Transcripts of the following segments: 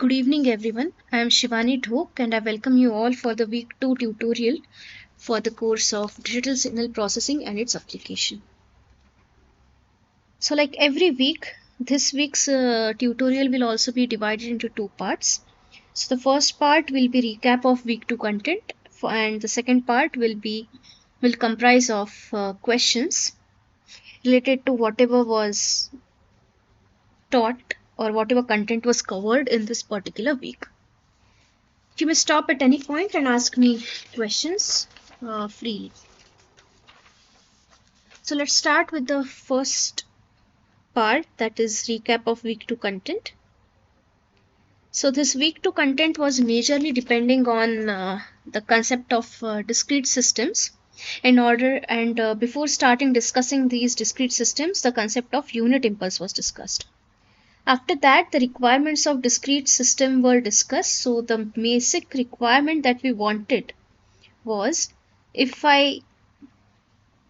Good evening everyone. I am Shivani Dhok and I welcome you all for the week 2 tutorial for the course of digital signal processing and its application. So like every week, this week's tutorial will also be divided into two parts. So the first part will be recap of week 2 content and the second part will comprise of questions related to whatever was taught or whatever content was covered in this particular week. You may stop at any point and ask me questions freely. So let's start with the first part, that is recap of week 2 content. So this week 2 content was majorly depending on the concept of discrete systems. Before starting discussing these discrete systems, the concept of unit impulse was discussed. After that, the requirements of discrete system were discussed. So the basic requirement that we wanted was, if I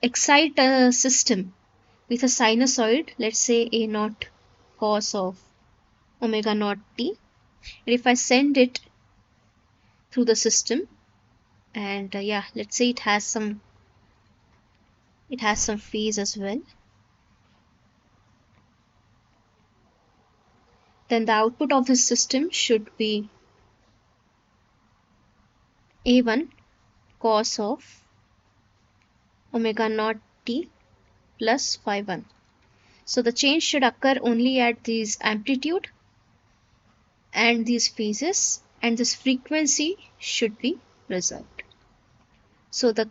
excite a system with a sinusoid, let's say a naught cos of omega naught t, and if I send it through the system, and let's say it has some phase as well, then the output of this system should be a1 cos of omega naught t plus phi 1. So the change should occur only at these amplitude and these phases, and this frequency should be preserved. So the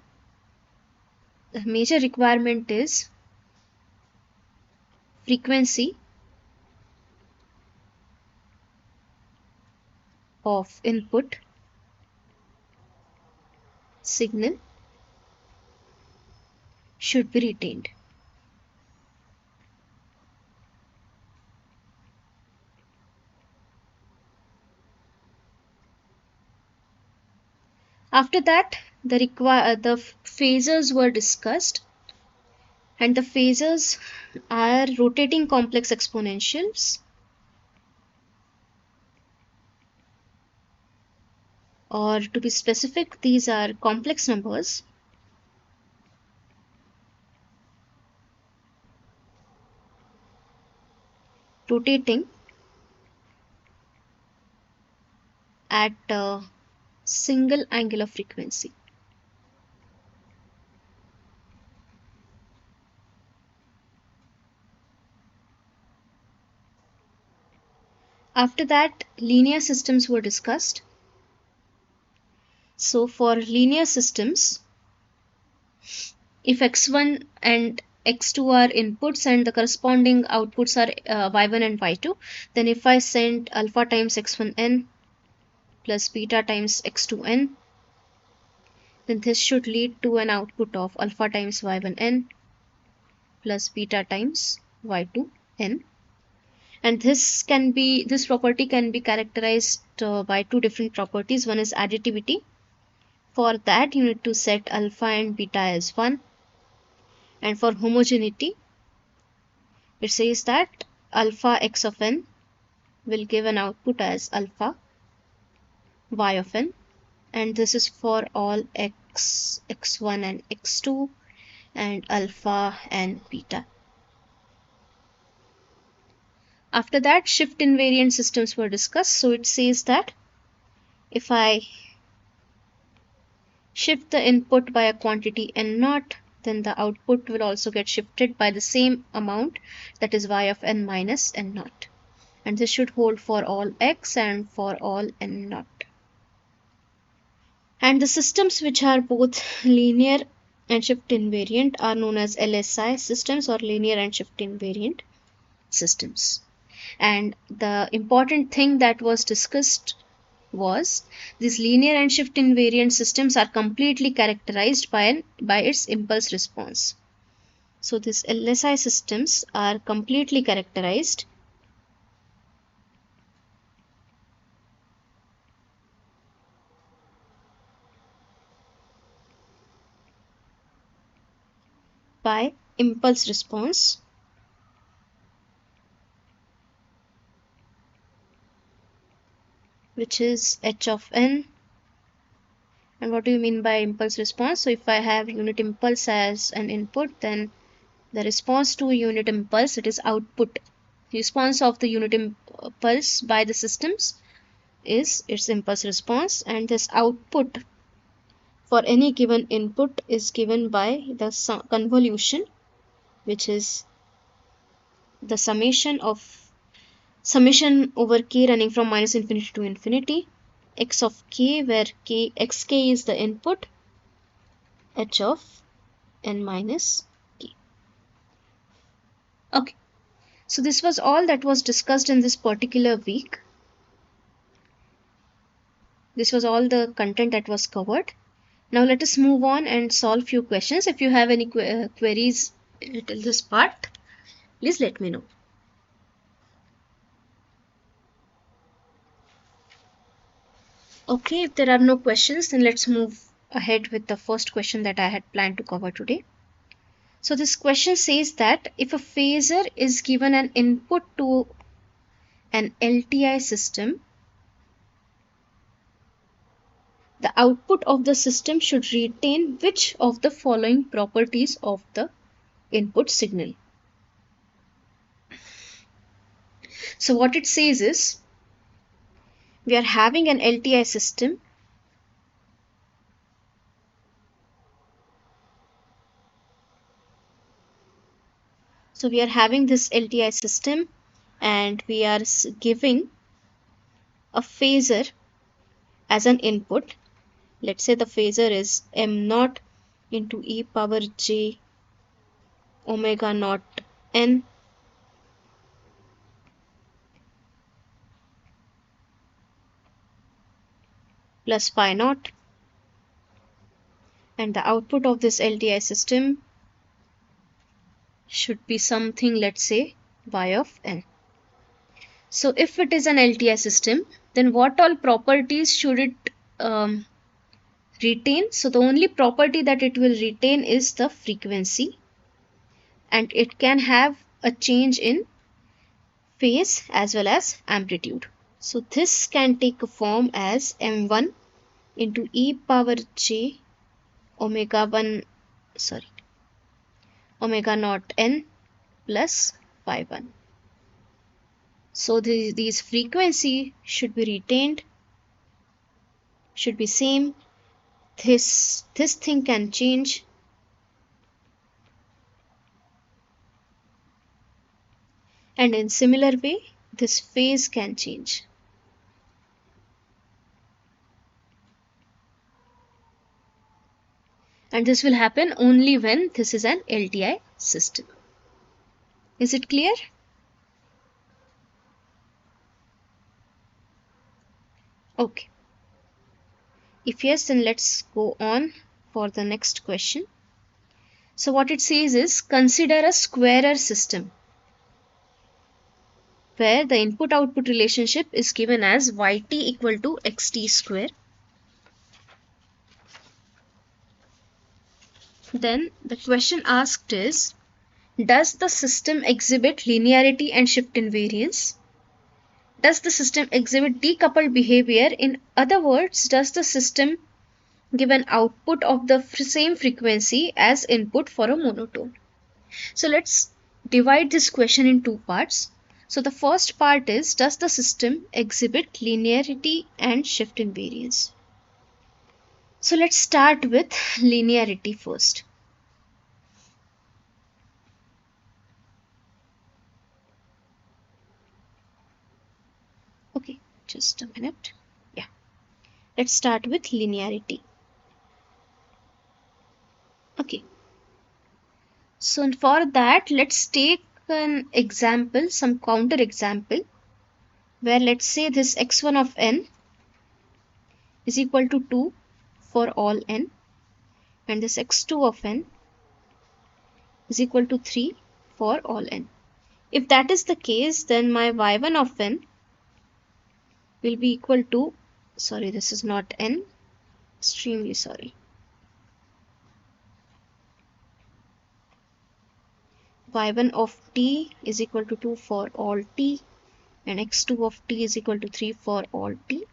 major requirement is frequency of input signal should be retained. After that, the phasors were discussed, and the phasors are rotating complex exponentials, or to be specific, these are complex numbers rotating at a single angular frequency. After that, linear systems were discussed. So for linear systems, if x1 and x2 are inputs and the corresponding outputs are y1 and y2, then if I send alpha times x1n plus beta times x2n, then this should lead to an output of alpha times y1n plus beta times y2n. And this property can be characterized by two different properties. One is additivity. For that, you need to set alpha and beta as 1. And for homogeneity, it says that alpha x of n will give an output as alpha y of n, and this is for all x, x1 and x2, and alpha and beta. After that, shift invariant systems were discussed. So it says that if I shift the input by a quantity n naught, then the output will also get shifted by the same amount, that is y of n minus n naught. And this should hold for all x and for all n naught. And the systems which are both linear and shift invariant are known as LSI systems, or linear and shift invariant systems. And the important thing that was discussed was these linear and shift invariant systems are completely characterized by its impulse response. So these LSI systems are completely characterized by impulse response which is h of n. And what do you mean by impulse response? So if I have unit impulse as an input, then the response to unit impulse, it is output. Response of the unit impulse by the systems is its impulse response, and this output for any given input is given by the convolution, which is the summation over k running from minus infinity to infinity, x of k, where xk is the input, h of n minus k. Okay, so this was all that was discussed in this particular week. This was all the content that was covered. Now let us move on and solve few questions. If you have any queries till this part, please let me know. Okay, if there are no questions, then let's move ahead with the first question that I had planned to cover today. So this question says that if a phasor is given an input to an LTI system, the output of the system should retain which of the following properties of the input signal? So what it says is, we are having an LTI system. So we are having this LTI system and we are giving a phasor as an input. Let's say the phasor is m0 into e power j omega naught n plus phi naught, and the output of this LTI system should be something, let's say, y of n. So if it is an LTI system, then what all properties should it retain? So the only property that it will retain is the frequency, and it can have a change in phase as well as amplitude. So this can take a form as m1 into e power j omega naught n plus phi 1. So these frequency should be retained, should be same. This thing can change, and in similar way this phase can change. And this will happen only when this is an LTI system. Is it clear? Okay. If yes, then let's go on for the next question. So what it says is, consider a squarer system where the input-output relationship is given as yt equal to xt square. Then the question asked is, does the system exhibit linearity and shift invariance? Does the system exhibit decoupled behavior? In other words, does the system give an output of the same frequency as input for a monotone? So let's divide this question in two parts. So the first part is, does the system exhibit linearity and shift invariance? So let's start with linearity first. Okay, just a minute. Yeah, let's start with linearity. Okay, so for that, let's take an example, some counter example, where let's say this x1 of n is equal to 2 for all n, and this x2 of n is equal to 3 for all n. If that is the case, then my y1 of n will be equal to, sorry, this is not n, extremely sorry. y1 of t is equal to 2 for all t, and x2 of t is equal to 3 for all t.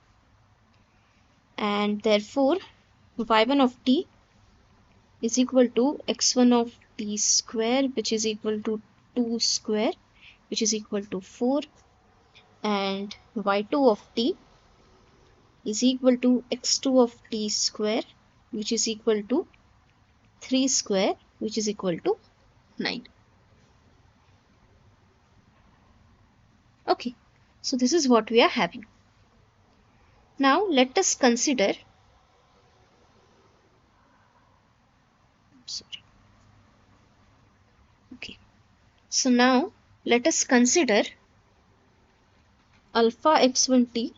and therefore y1 of t is equal to x1 of t square, which is equal to 2 square, which is equal to 4, and y2 of t is equal to x2 of t square, which is equal to 3 square, which is equal to 9. Okay, so this is what we are having. Now let us consider, so now let us consider alpha x1t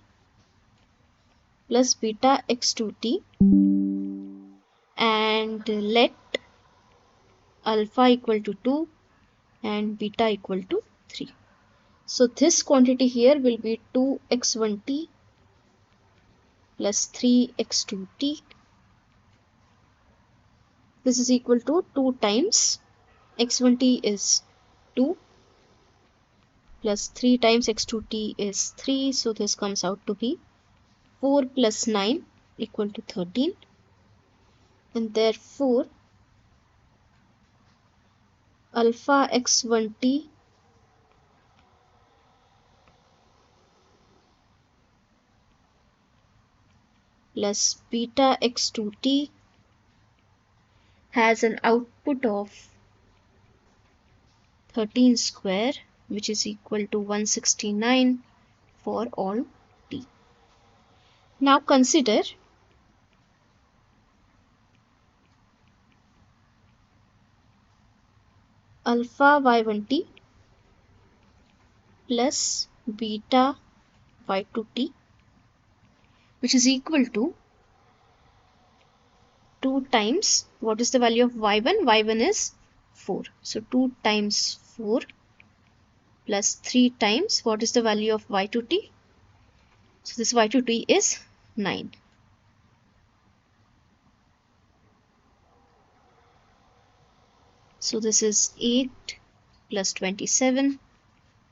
plus beta x2t, and let alpha equal to 2 and beta equal to 3. So this quantity here will be 2x1t plus 3x2t. This is equal to 2 times x1t is 2 plus 3 times x2t is 3. So this comes out to be 4 plus 9 equal to 13. And therefore alpha x1t plus beta x2t has an output of 13 square, which is equal to 169 for all t. Now consider alpha y1t plus beta y2t, which is equal to 2 times, what is the value of y1? y1 is 4. So 2 times 4 plus 3 times, what is the value of y2t? So this y2t is 9. So this is 8 plus 27,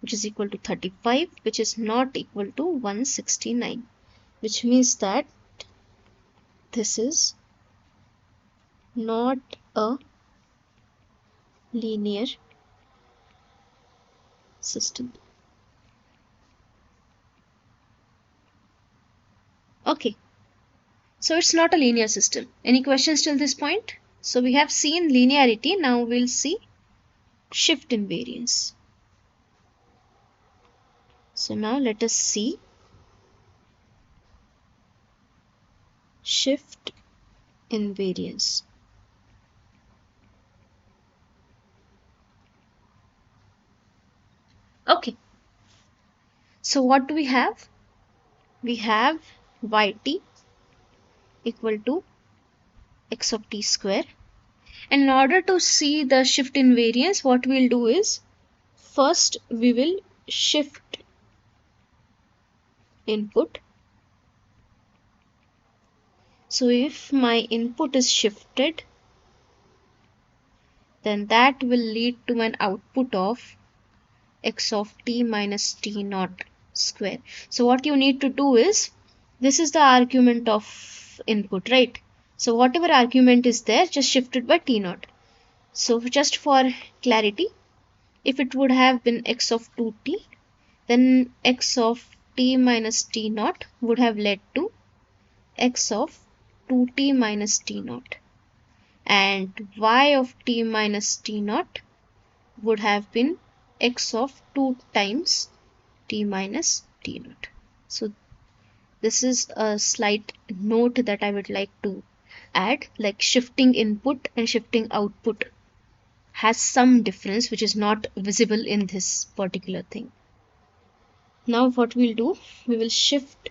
which is equal to 35, which is not equal to 169, which means that this is not a linear system. Okay, so it's not a linear system. Any questions till this point? So we have seen linearity, now we'll see shift invariance. So now let us see shift invariance. Okay, so what do we have? We have yt equal to x of t square, and in order to see the shift invariance, what we'll do is first we will shift input. So if my input is shifted, then that will lead to an output of x of t minus t naught square. So what you need to do is, this is the argument of input, right? So whatever argument is there, just shift it by t naught. So just for clarity, if it would have been x of 2t, then x of t minus t naught would have led to x of 2t minus t naught, and y of t minus t naught would have been x of 2 times t minus t naught. So this is a slight note that I would like to add, like shifting input and shifting output has some difference which is not visible in this particular thing. Now what we'll do, we will shift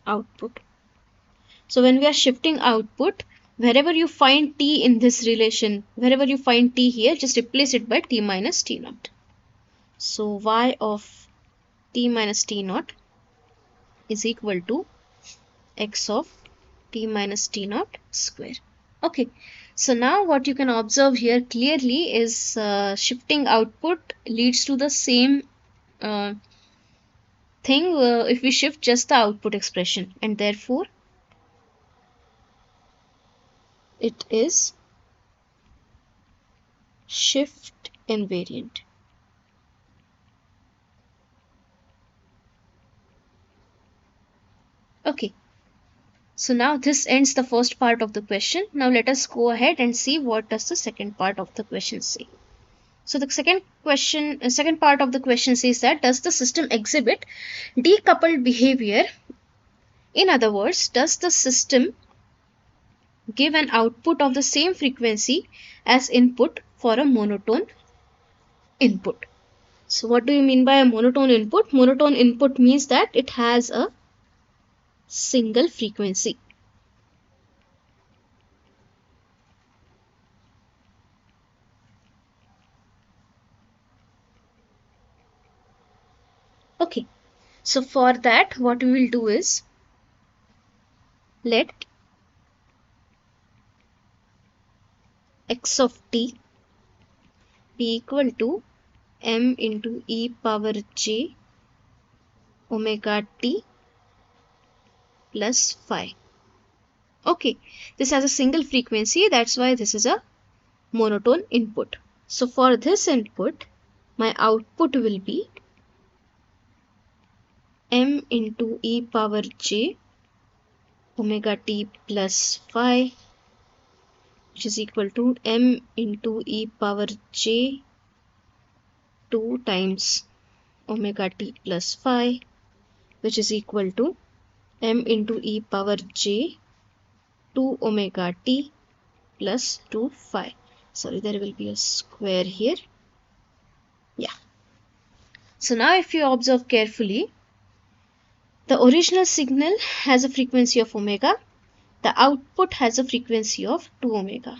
output. So when we are shifting output, wherever you find t in this relation, wherever you find t here, just replace it by t minus t naught. So y of t minus t naught is equal to x of t minus t naught square. Okay, so now what you can observe here clearly is shifting output leads to the same thing if we shift just the output expression, and therefore it is shift invariant. Okay, so now this ends the first part of the question. Now let us go ahead and see what does the second part of the question say. So the second part of the question says that, does the system exhibit decoupled behavior? In other words, does the system give an output of the same frequency as input for a monotone input? So what do you mean by a monotone input? Monotone input means that it has a single frequency. Okay, so for that what we will do is, let x of t be equal to m into e power j omega t plus phi. Okay, this has a single frequency, that's why this is a monotone input. So for this input, my output will be m into e power j omega t plus phi, which is equal to m into e power j 2 times omega t plus phi, which is equal to m into e power j 2 omega t plus 2 phi. Sorry, there will be a square here. Yeah. So now if you observe carefully, the original signal has a frequency of omega. The output has a frequency of 2 omega.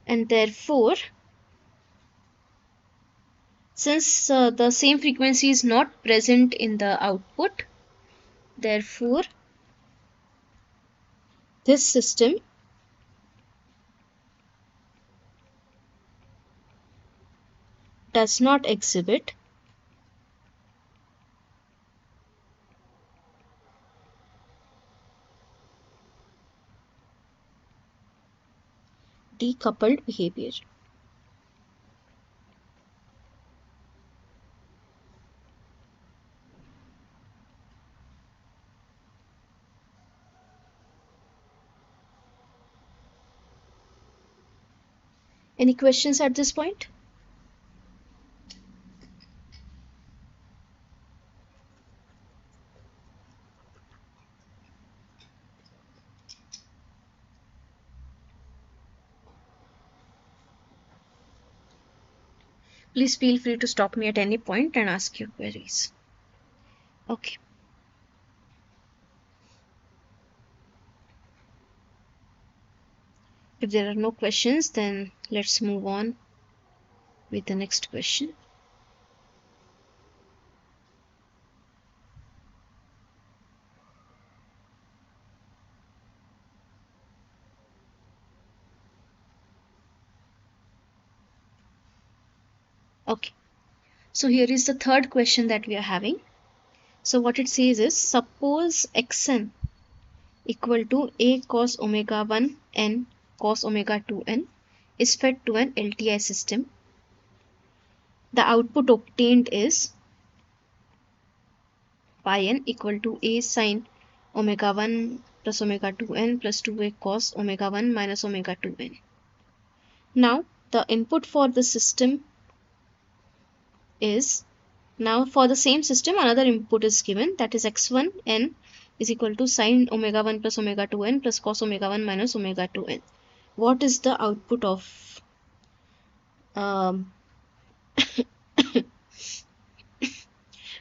And therefore, since the same frequency is not present in the output, therefore this system does not exhibit decoupled behavior. Any questions at this point? Please feel free to stop me at any point and ask your queries. Okay. If there are no questions, then let's move on with the next question. Okay, so here is the third question that we are having. So what it says is, suppose xn equal to a cos omega 1 n cos omega 2 n is fed to an LTI system. The output obtained is pi n equal to a sin omega 1 plus omega 2 n plus 2a cos omega 1 minus omega 2 n. Now the input for the system is, now for the same system another input is given, that is x1 n is equal to sin omega 1 plus omega 2 n plus cos omega 1 minus omega 2 n. What is the output of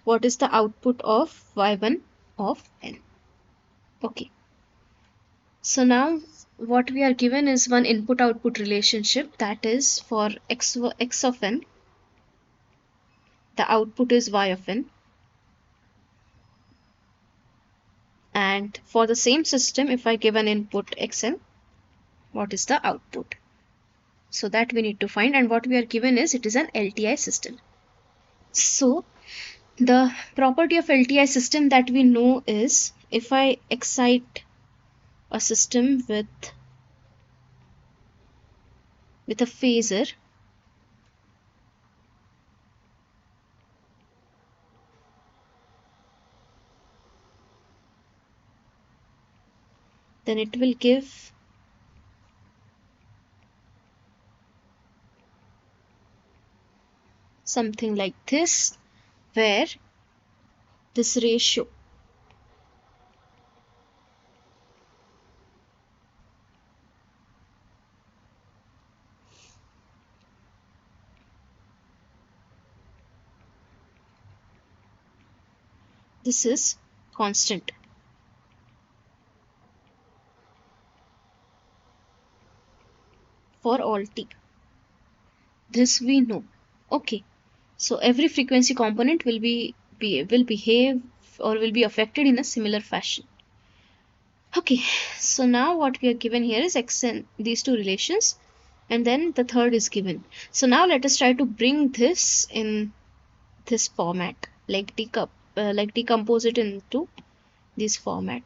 what is the output of y1 of n? Okay, so now what we are given is one input output relationship, that is for x of n, the output is y of n. And for the same system, if I give an input xn, what is the output? So that we need to find, and what we are given is it is an LTI system. So the property of LTI system that we know is, if I excite a system with a phasor, then it will give something like this, where this ratio this is constant for all t. This we know. Okay, so every frequency component will behave or will be affected in a similar fashion. Okay, so now what we are given here is xn, these two relations, and then the third is given. So now let us try to bring this in this format, like decompose it into this format.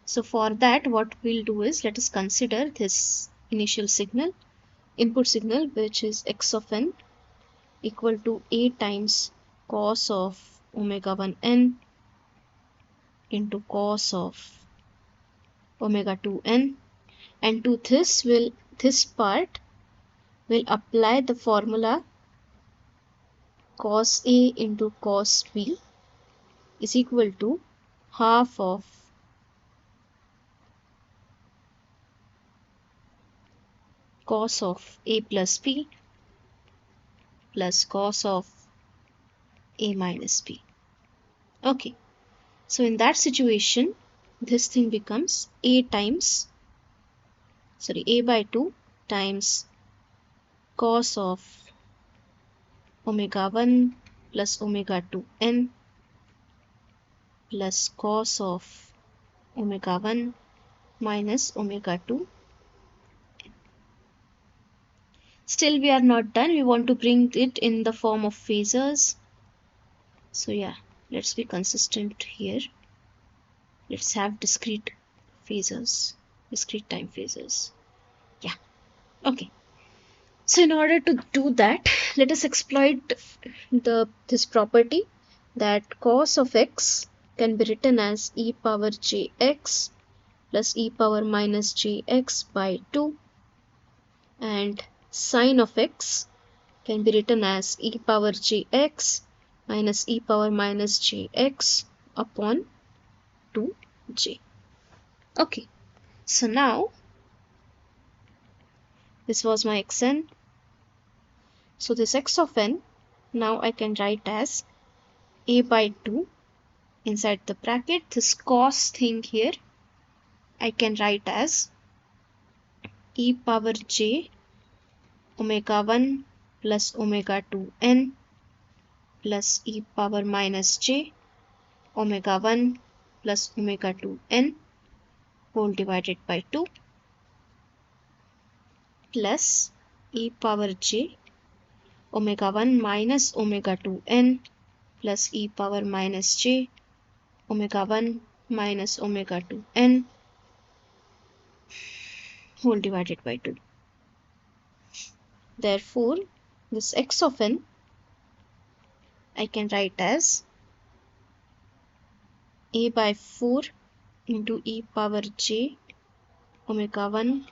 So for that, what we'll do is, let us consider this initial signal, input signal, which is x of n equal to a times cos of omega 1 n into cos of omega 2 n, and to this part will apply the formula cos A into cos B is equal to half of cos of A plus B plus cos of A minus B. Okay, so in that situation, this thing becomes A by 2 times cos of omega 1 plus omega 2 n plus cos of omega 1 minus omega 2. Still we are not done. We want to bring it in the form of phasors. So yeah, let's be consistent here. Let's have discrete phasors, discrete time phasors. Yeah, okay. So in order to do that, let us exploit this property that cos of x can be written as e power jx plus e power minus jx by 2, and sine of x can be written as e power jx minus e power minus jx upon 2j. Okay, so now this was my xn. So this x of n, now I can write as a by 2 inside the bracket. This cos thing here I can write as e power j omega 1 plus omega 2 n plus e power minus j omega 1 plus omega 2 n whole divided by 2 plus e power j omega 1 minus omega 2 n plus e power minus j omega 1 minus omega 2 n whole divided by 2. Therefore, this x of n I can write as a by 4 into e power j omega 1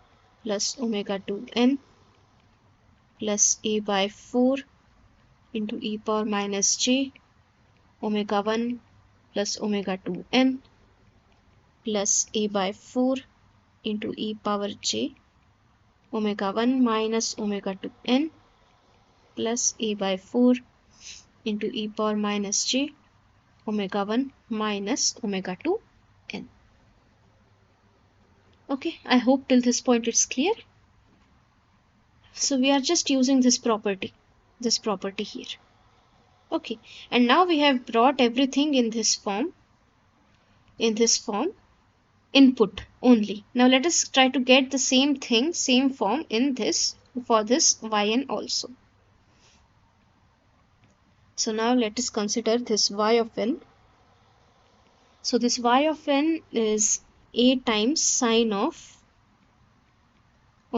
plus omega 2 n plus a by 4 into e power minus j omega 1 plus omega 2 n plus a by 4 into e power j omega 1 minus omega 2 n plus a by 4 into e power minus j omega 1 minus omega 2 n. Okay, I hope till this point it's clear. So we are just using this property here. Okay, and now we have brought everything in this form. in this form input only. Now let us try to get the same thing, same form in this for this yn also. So now let us consider this y of n. So this y of n is a times sine of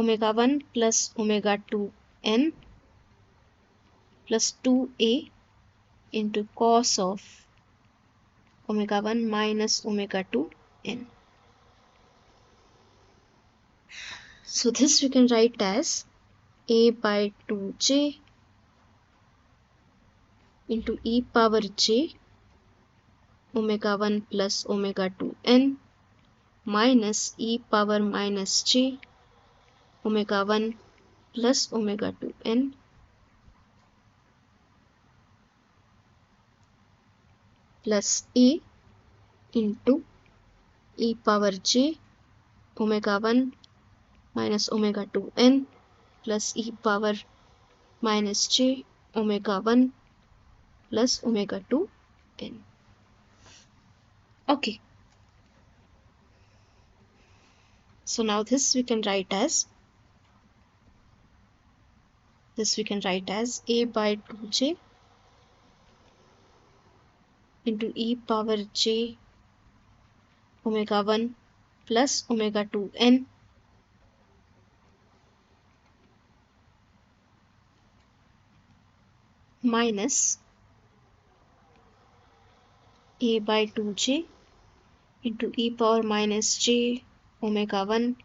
omega 1 plus omega 2 n plus 2a into cos of omega 1 minus omega 2 n. So this we can write as a by 2j into e power j omega 1 plus omega 2 n minus e power minus j omega 1 plus omega 2 n plus a into e power j omega 1 minus omega 2 n plus e power minus j omega 1 plus omega 2 n. Okay. So now this we can write as a by 2j into e power j omega 1 plus omega 2 n minus a by 2j into e power minus j omega 1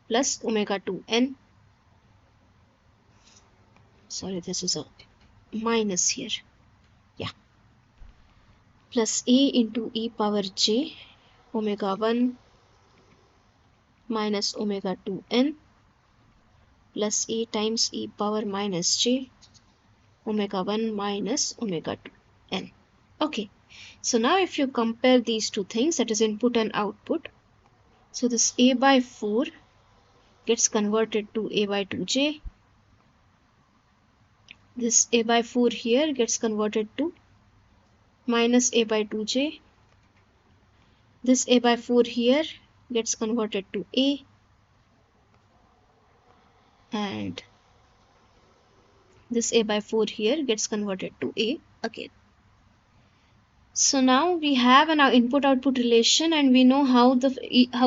plus omega 2 n. Sorry, this is a minus here. Yeah. Plus a into e power j omega 1 minus omega 2 n plus a times e power minus j omega 1 minus omega 2 n. Okay. So now if you compare these two things, that is input and output, so this a by 4 gets converted to a by 2j. This a by 4 here gets converted to minus a by 2j. This a by 4 here gets converted to a, and this a by 4 here gets converted to a again. So now we have an input output relation, and we know how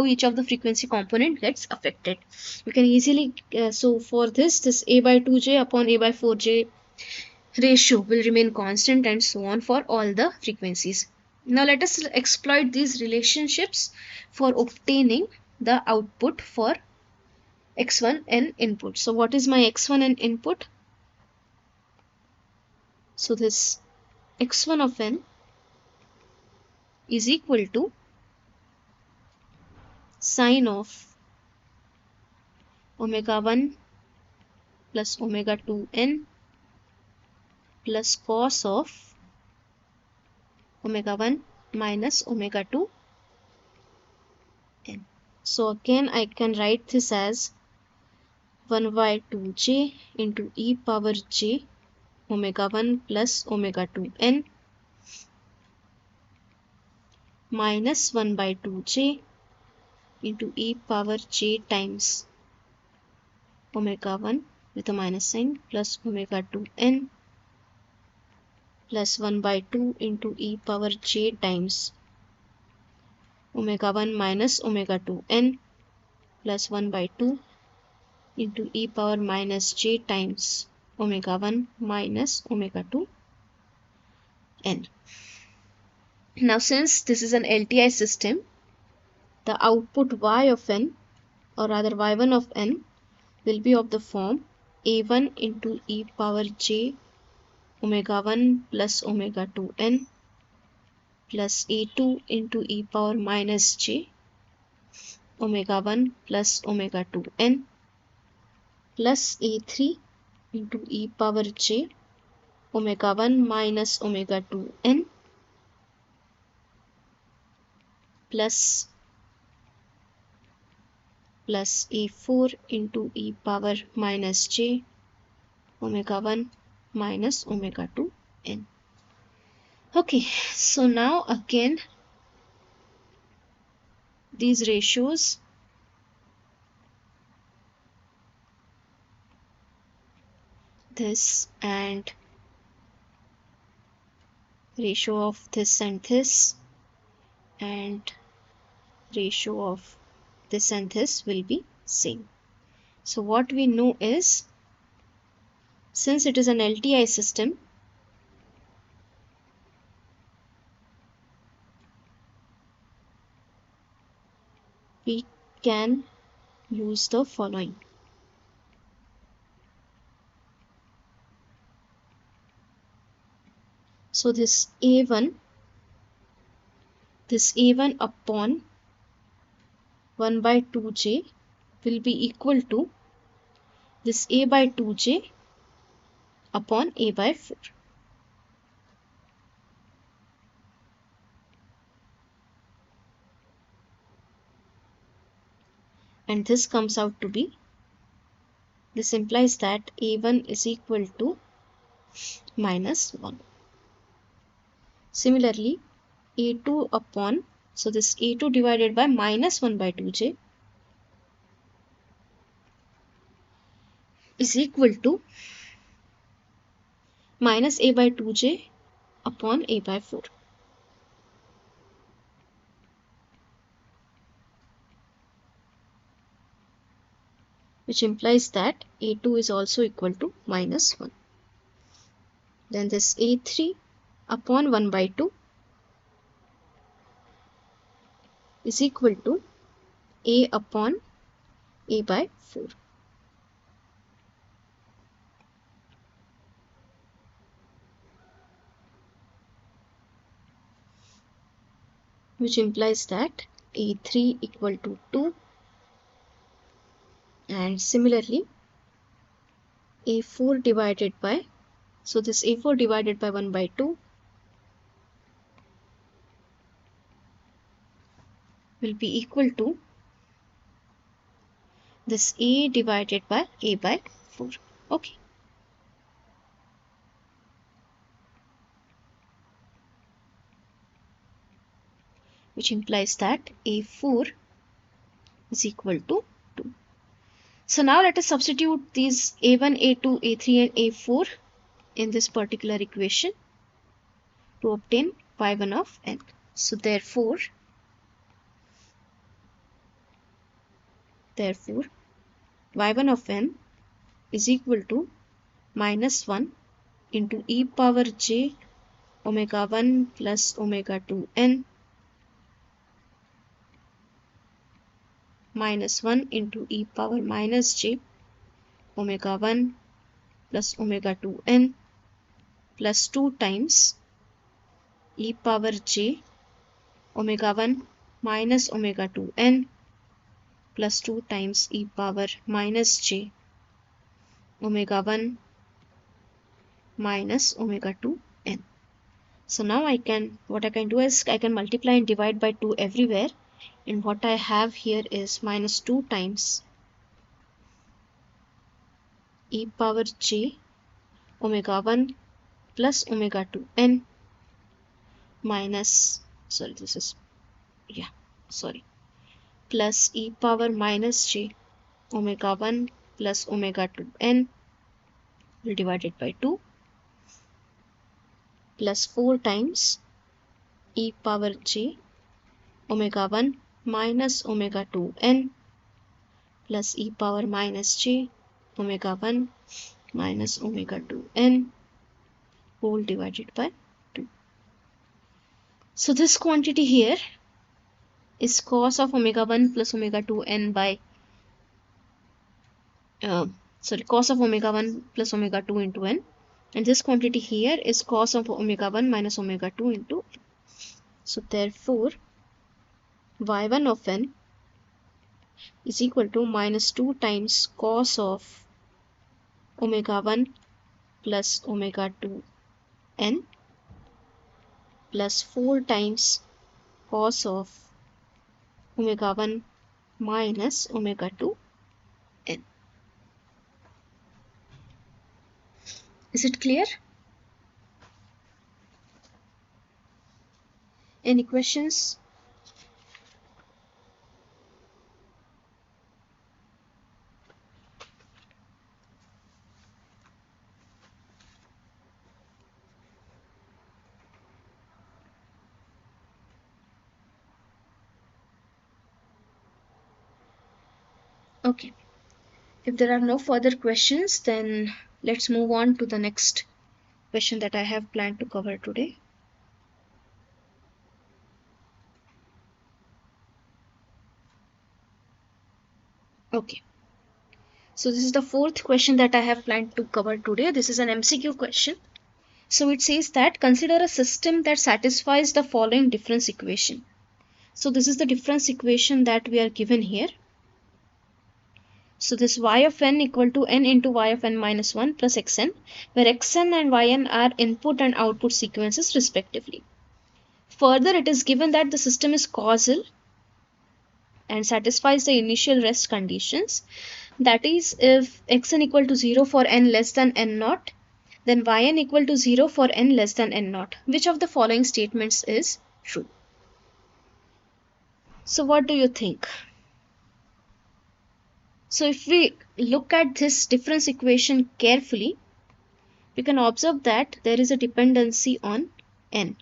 each of the frequency component gets affected. We can easily so for this a by 2j upon a by 4j ratio will remain constant, and so on for all the frequencies. Now let us exploit these relationships for obtaining the output for x1 n input. So what is my x1 n input? So this x1 of n is equal to sine of omega 1 plus omega 2 n plus cos of omega 1 minus omega 2 n. So again I can write this as 1 by 2j into e power j omega 1 plus omega 2 n minus 1 by 2j into e power j times omega 1 with a minus sign plus omega 2 n plus 1 by 2 into e power j times omega 1 minus omega 2 n plus 1 by 2 into e power minus j times omega 1 minus omega 2 n. Now since this is an LTI system, the output y of n, or rather y1 of n, will be of the form a1 into e power j omega 1 plus omega 2 n plus a2 into e power minus j omega 1 plus omega 2 n plus a3 into e power j omega 1 minus omega 2 n plus a4 into e power minus j omega 1 minus omega 2 n. Okay, so now again these ratios, this and ratio of this and this, and ratio of this and this will be same. So what we know is, since it is an LTI system, we can use the following. So this A1 upon 1 by 2j will be equal to this A by 2j upon A by 4. And this comes out to be, this implies that A1 is equal to minus 1. Similarly, A2 upon, so this A2 divided by minus 1 by 2j is equal to minus A by 2j upon A by 4. Which implies that A2 is also equal to minus 1. Then this A3 upon 1 by 2 is equal to A upon A by 4. Which implies that A3 equal to 2, and similarly A4 divided by, so this A4 divided by 1 by 2 will be equal to this A divided by A by 4. Okay. Which implies that A4 is equal to 2. So now let us substitute these A1, A2, A3 and A4 in this particular equation to obtain y1 of n. So therefore y1 of n is equal to minus 1 into e power j omega 1 plus omega 2 n minus 1 into e power minus j omega 1 plus omega 2 n plus 2 times e power j omega 1 minus omega 2 n plus 2 times e power minus j omega 1 minus omega 2 n. So now what I can do is I can multiply and divide by 2 everywhere, and what I have here is minus 2 times e power j omega 1 plus omega 2 n minus, plus e power minus j omega 1 plus omega 2 n divided by 2 plus 4 times e power j omega 1 minus omega 2 n plus e power minus j omega 1 minus omega 2 n whole divided by 2. So this quantity here is cos of omega 1 plus omega 2 n by cos of omega 1 plus omega 2 into n, and this quantity here is cos of omega 1 minus omega 2 into n. So therefore y1 of n is equal to minus 2 times cos of omega 1 plus omega 2 n plus 4 times cos of omega 1 minus omega 2 n. Is it clear? Any questions? Okay, if there are no further questions, then let's move on to the next question that I have planned to cover today. Okay, so this is the fourth question that I have planned to cover today. This is an MCQ question. So it says that consider a system that satisfies the following difference equation. So this is the difference equation that we are given here. So this y of n equal to n into y of n minus 1 plus xn, where xn and yn are input and output sequences respectively. Further, it is given that the system is causal and satisfies the initial rest conditions. That is, if xn equal to 0 for n less than n naught, then yn equal to 0 for n less than n naught. Which of the following statements is true? So what do you think? So if we look at this difference equation carefully, we can observe that there is a dependency on n.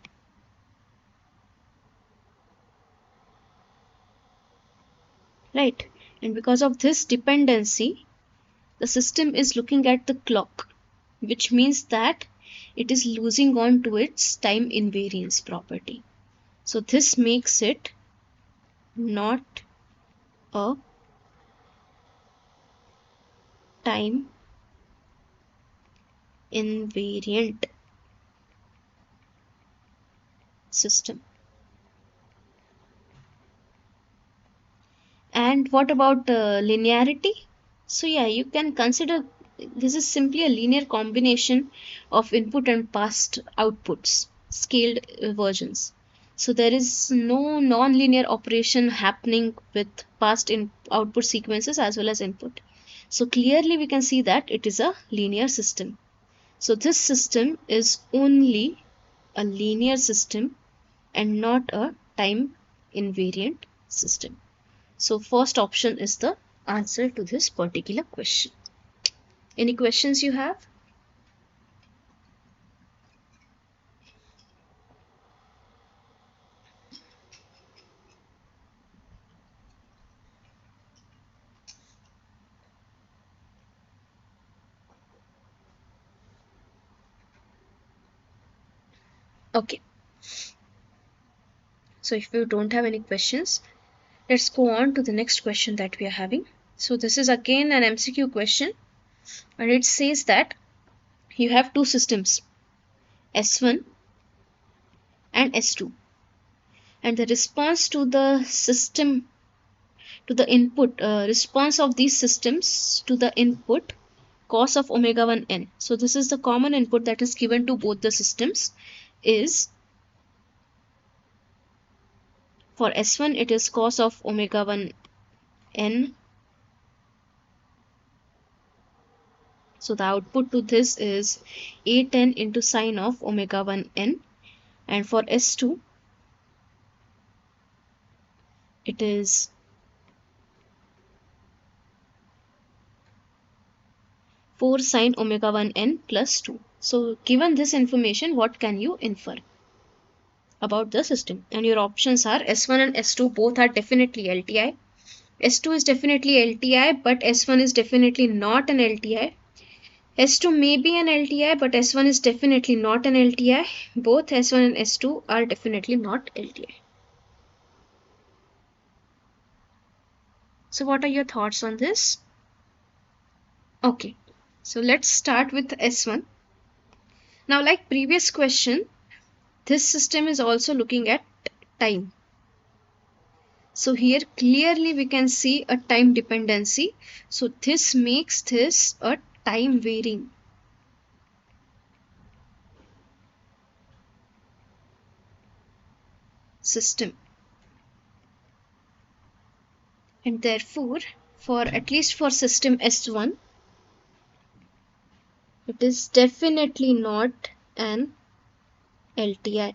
Right? And because of this dependency, the system is looking at the clock, which means that it is losing on to its time invariance property. So this makes it not a time invariant system. And what about linearity? So yeah, you can consider this is simply a linear combination of input and past outputs, scaled versions. So there is no non-linear operation happening with past output sequences as well as input. So clearly we can see that it is a linear system. So this system is only a linear system and not a time invariant system. So first option is the answer to this particular question. Any questions you have? Okay. So if you don't have any questions, let's go on to the next question that we are having. So this is again an MCQ question, and it says that you have two systems, S1 and S2, and the response to the system to the input response of these systems to the input cos of omega 1 n. So this is the common input that is given to both the systems is, for S1 it is cos of omega 1 n. So the output to this is A10 into sine of omega 1 n, and for S2 it is four sine omega 1 n plus 2. So given this information, what can you infer about the system? And your options are S1 and S2 both are definitely LTI. S2 is definitely LTI, but S1 is definitely not an LTI. S2 may be an LTI, but S1 is definitely not an LTI. Both S1 and S2 are definitely not LTI. So what are your thoughts on this? Okay, so let's start with S1. Now, like previous question, this system is also looking at time. So here clearly we can see a time dependency. So this makes this a time varying system. And therefore, for at least for system S1, it is definitely not an LTI.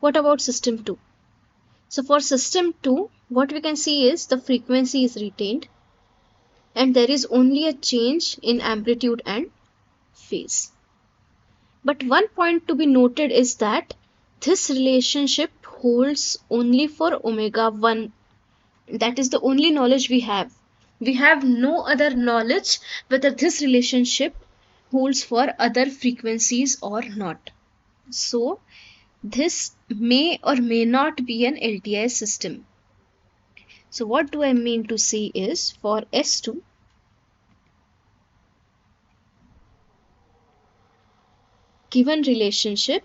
What about system 2? So for system 2, what we can see is the frequency is retained and there is only a change in amplitude and phase. But one point to be noted is that this relationship holds only for omega 1. That is the only knowledge we have. We have no other knowledge whether this relationship holds for other frequencies or not. So this may or may not be an LTI system. So what do I mean to say is, for S2, given relationship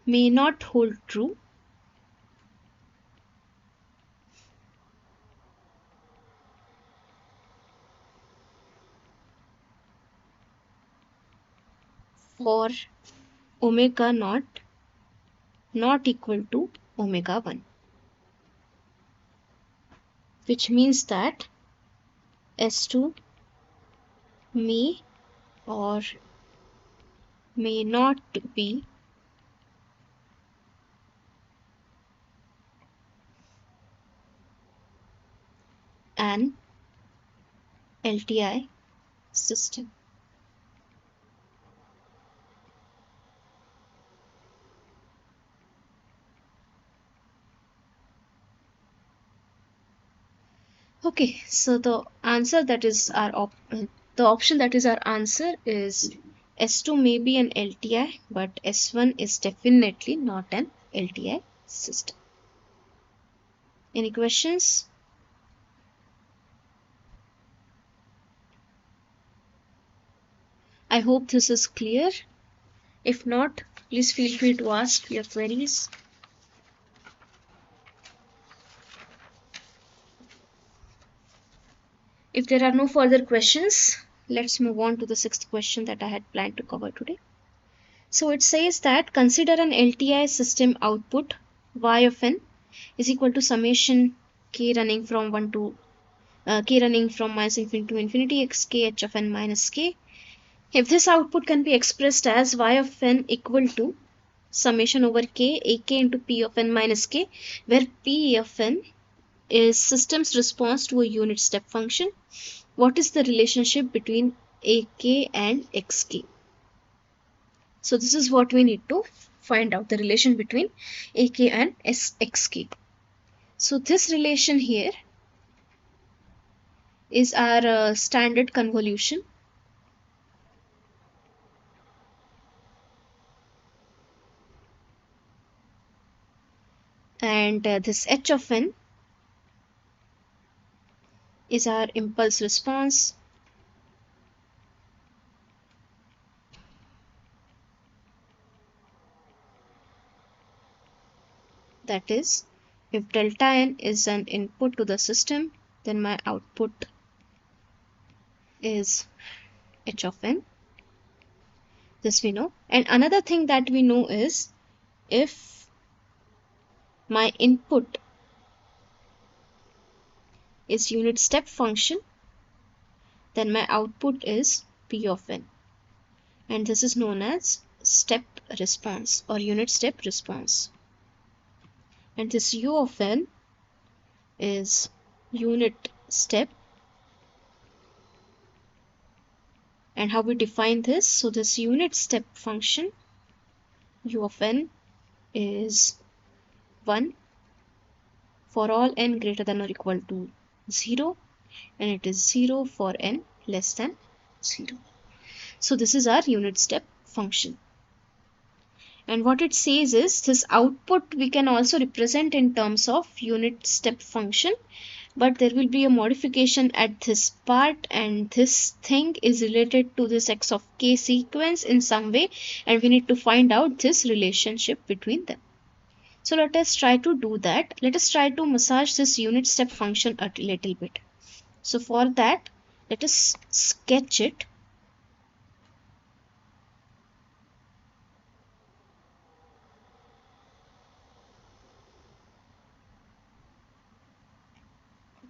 may not hold true for omega naught not equal to omega 1, which means that S2 may or may not be an LTI system. Okay, so the answer that is the option that is our answer is S2 may be an LTI, but S1 is definitely not an LTI system. Any questions? I hope this is clear. If not, please feel free to ask your queries. If there are no further questions, let's move on to the sixth question that I had planned to cover today. So it says that consider an LTI system output y of n is equal to summation k running from 1 to k running from minus infinity to infinity x k h of n minus k. If this output can be expressed as y of n equal to summation over k ak into p of n minus k, where p of n is system's response to a unit step function, what is the relationship between ak and xk? So this is what we need to find out, the relation between ak and xk. So this relation here is our standard convolution, and this h of n is our impulse response, that is, if delta n is an input to the system, then my output is h of n. This we know. And another thing that we know is, if my input is unit step function, then my output is p of n. And this is known as step response or unit step response. And this u of n is unit step. And how we define this? So this unit step function u of n is 1 for all n greater than or equal to 0, and it is 0 for n less than 0. So this is our unit step function. And what it says is, this output we can also represent in terms of unit step function, but there will be a modification at this part, and this thing is related to this x of k sequence in some way, and we need to find out this relationship between them. So let us try to do that. Let us try to massage this unit step function a little bit. So for that, let us sketch it.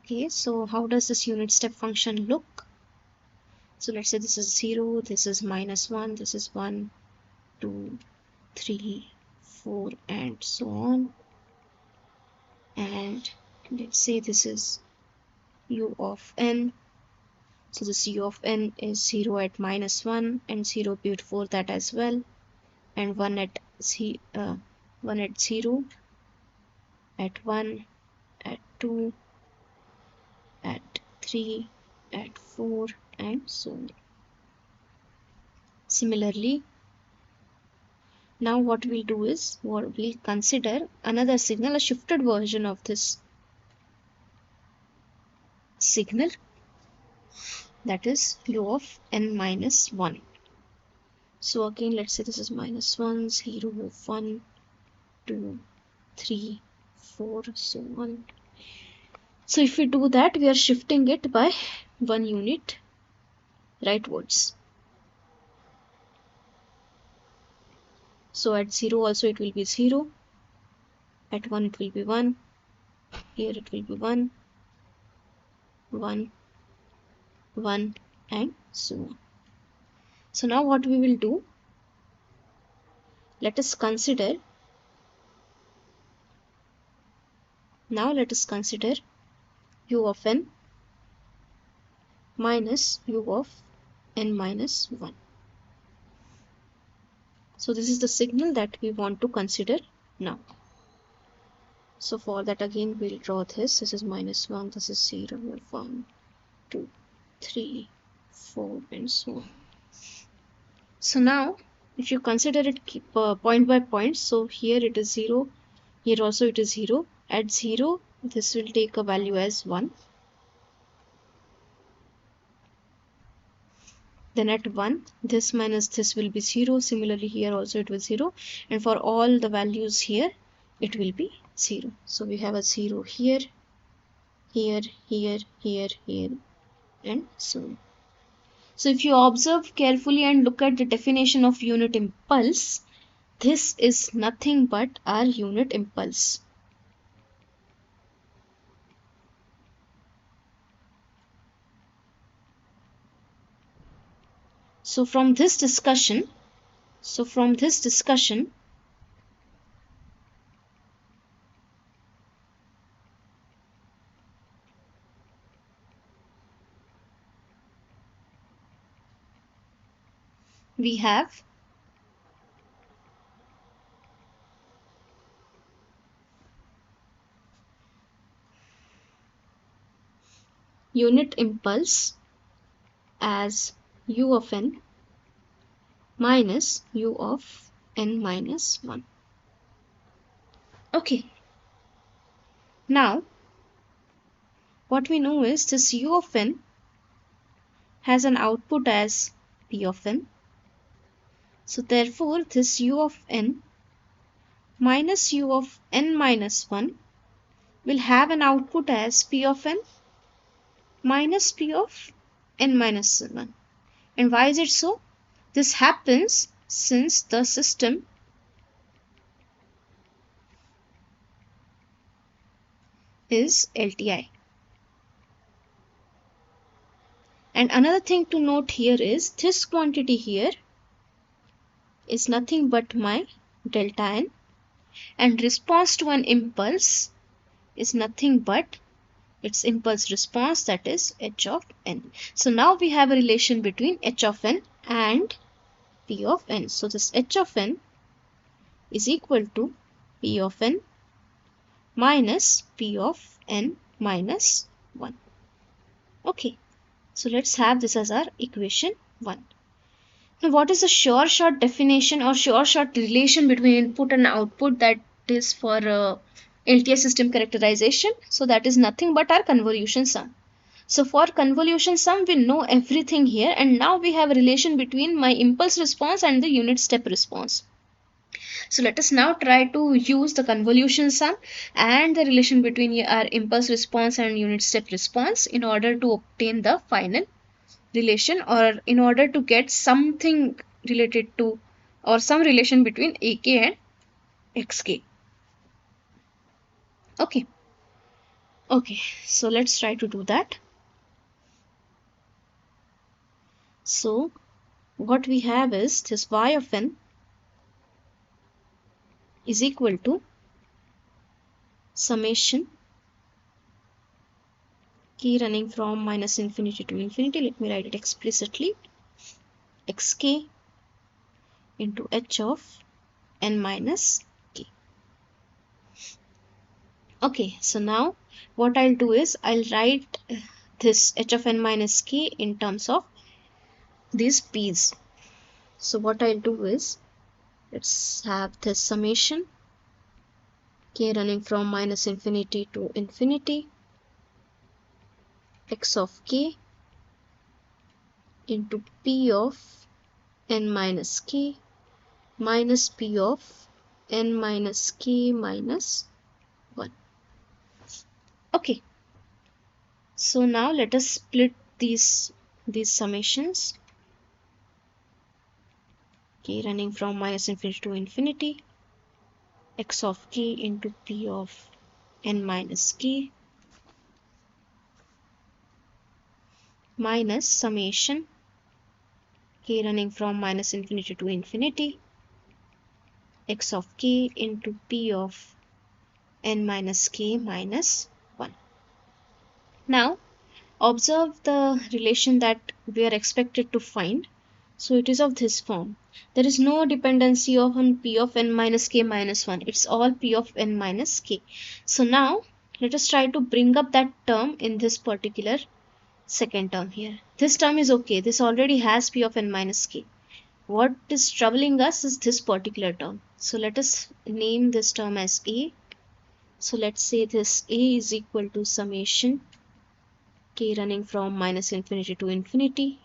Okay, so how does this unit step function look? So let's say this is 0, this is -1, this is 1, 2, 3, 4, and so on. And let's say this is u of n, So this u of n is 0 at -1 and 0 before that as well, and 1 at 0, at 1, at 2, at 3, at 4, and so on. Similarly, now what we'll do is we'll consider another signal, a shifted version of this signal, that is u of n minus 1. So again, let's say this is -1, 0, 1, 2, 3, 4, so on. So if we do that, we are shifting it by 1 unit rightwards. So at 0 also it will be 0, at 1 it will be 1, here it will be 1, 1, 1, and so on. So now what we will do, let us consider u of n minus u of n minus 1. So this is the signal that we want to consider now. So for that again we'll draw this. This is -1, this is 0, 1, 2, 3, 4, and so on. So now if you consider it point by point, so here it is 0, here also it is 0. At 0 this will take a value as 1. Then at 1 this minus this will be 0. Similarly here also it was 0, and for all the values here it will be 0. So we have a 0 here, here, here, here, here, and so on. So if you observe carefully and look at the definition of unit impulse, this is nothing but our unit impulse. So from this discussion, we have unit impulse as u of n minus u of n minus 1. Okay. Now, what we know is this u of n has an output as p of n. So therefore, this u of n minus u of n minus 1 will have an output as p of n minus p of n minus 1. And why is it so? This happens since the system is LTI. And another thing to note here is this quantity here is nothing but my delta n, and response to an impulse is nothing but its impulse response, that is h of n. So now we have a relation between h of n and p of n. So this h of n is equal to p of n minus p of n minus 1. Okay, so let's have this as our equation 1. Now what is the sure shot definition or sure shot relation between input and output that is for LTI system characterization? So that is nothing but our convolution sum. So for convolution sum we know everything here, and now we have a relation between my impulse response and the unit step response. So let us now try to use the convolution sum and the relation between our impulse response and unit step response in order to obtain the final relation, or in order to get something related to or some relation between AK and XK. Okay, so let's try to do that. So what we have is this y of n is equal to summation k running from minus infinity to infinity. Let me write it explicitly. Xk into h of n minus k. Okay, so now what I'll do is I'll write this h of n minus k in terms of these p's. So what I'll do is, let's have this summation k running from minus infinity to infinity x of k into p of n minus k minus p of n minus k minus 1. Okay, so now let us split these summations. K running from minus infinity to infinity x of k into p of n minus k minus summation k running from minus infinity to infinity x of k into p of n minus k minus 1. Now observe the relation that we are expected to find. So it is of this form. There is no dependency on p of n minus k minus 1. It's all p of n minus k. So now let us try to bring up that term in this particular second term here. This term is okay. This already has p of n minus k. What is troubling us is this particular term. So let us name this term as a. So let's say this a is equal to summation k running from minus infinity to infinity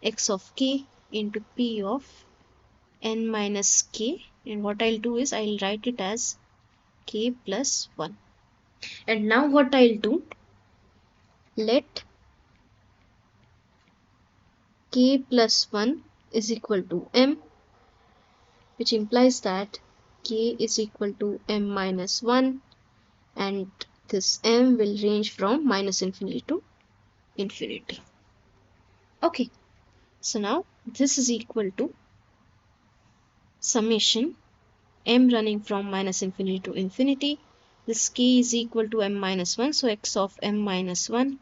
x of k into p of n minus k, and what I'll do is I'll write it as k plus 1. And now what I'll do, let k plus 1 is equal to m, which implies that k is equal to m minus 1, and this m will range from minus infinity to infinity. Okay, so now this is equal to summation m running from minus infinity to infinity. This k is equal to m minus 1, so x of m minus 1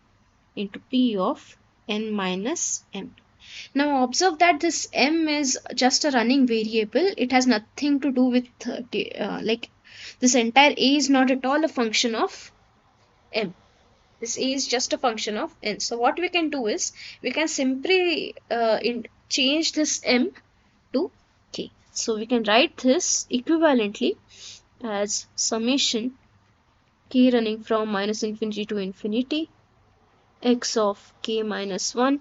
into p of n minus m. Now observe that this m is just a running variable. It has nothing to do with like this entire a is not at all a function of m. This a is just a function of n. So what we can do is we can simply change this m to k. So we can write this equivalently as summation k running from minus infinity to infinity x of k minus 1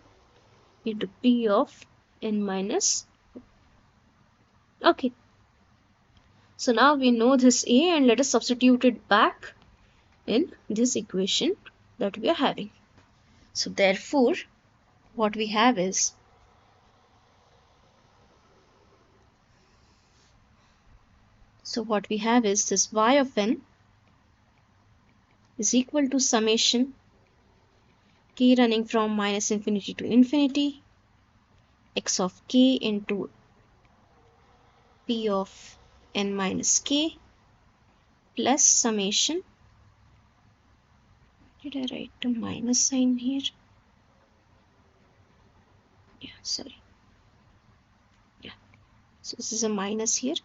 into p of n minus. Okay, so now we know this a, and let us substitute it back in this equation that we are having. So therefore what we have is this y of n is equal to summation k running from minus infinity to infinity x of k into p of n minus k plus summation, did I write a minus sign here? Yeah, sorry. Yeah, so this is a minus here.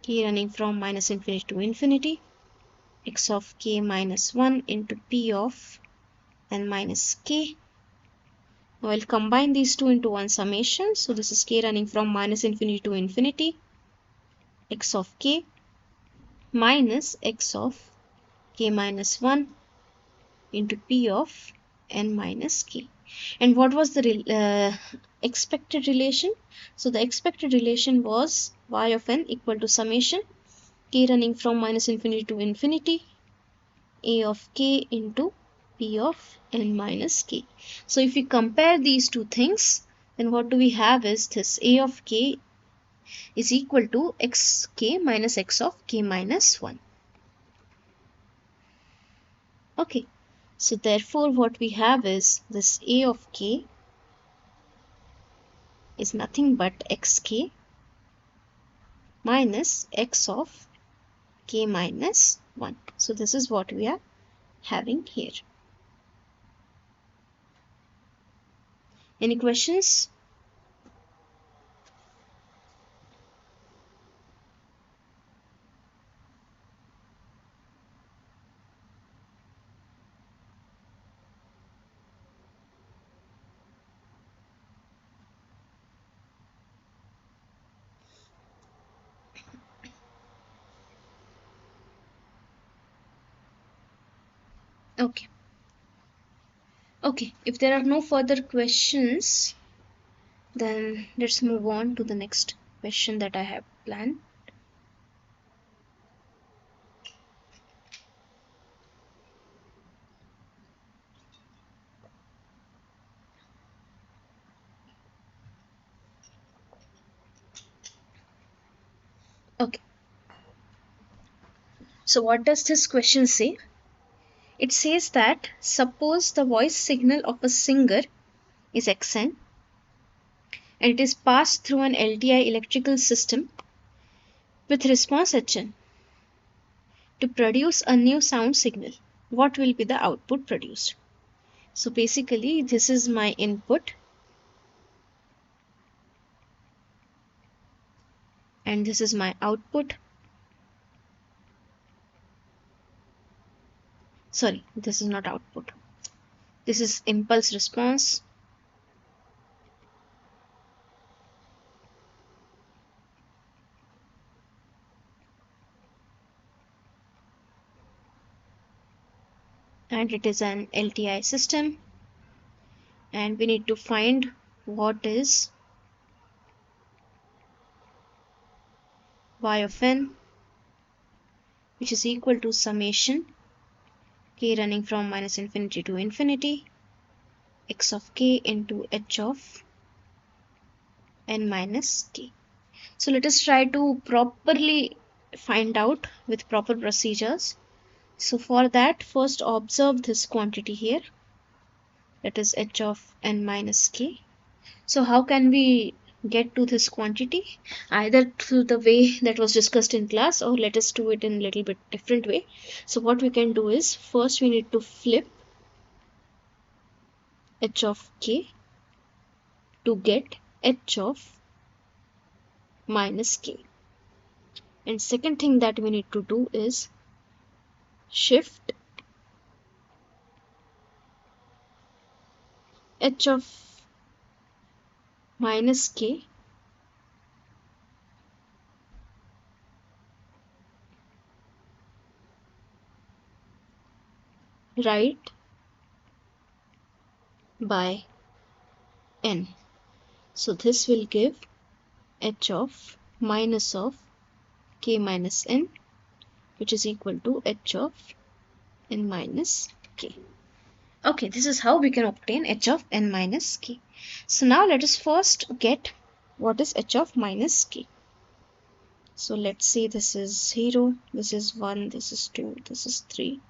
K running from minus infinity to infinity x of k minus 1 into p of n minus k. Now I'll combine these two into one summation. So this is k running from minus infinity to infinity x of k minus x of k minus 1 into p of n minus k. And what was the expected relation? So the expected relation was y of n equal to summation k running from minus infinity to infinity a of k into p of n minus k. So if we compare these two things, then what do we have is this a of k is equal to xk minus x of k minus 1. Okay, so therefore what we have is this a of k is nothing but xk minus x of k minus 1. So this is what we are having here. Any questions? Okay. Okay, if there are no further questions, then let's move on to the next question that I have planned. Okay, so what does this question say? It says that suppose the voice signal of a singer is xn and it is passed through an LTI electrical system with response hn to produce a new sound signal. What will be the output produced? So basically, this is my input and this is my output. Sorry, this is not output. This is impulse response. And it is an LTI system. And we need to find what is y of n, which is equal to summation k running from minus infinity to infinity, x of k into h of n minus k. So let us try to properly find out with proper procedures. So for that, first observe this quantity here, that is h of n minus k. So how can we get to this quantity? Either through the way that was discussed in class, or let us do it in a little bit different way. So what we can do is, first we need to flip h of k to get h of minus k. And second thing that we need to do is shift h of minus k right by n. So this will give h of minus of k minus n, which is equal to h of n minus k. Okay, this is how we can obtain h of n minus k. So now let us first get what is h of minus k. So let's say this is 0, this is 1, this is 2, this is 3.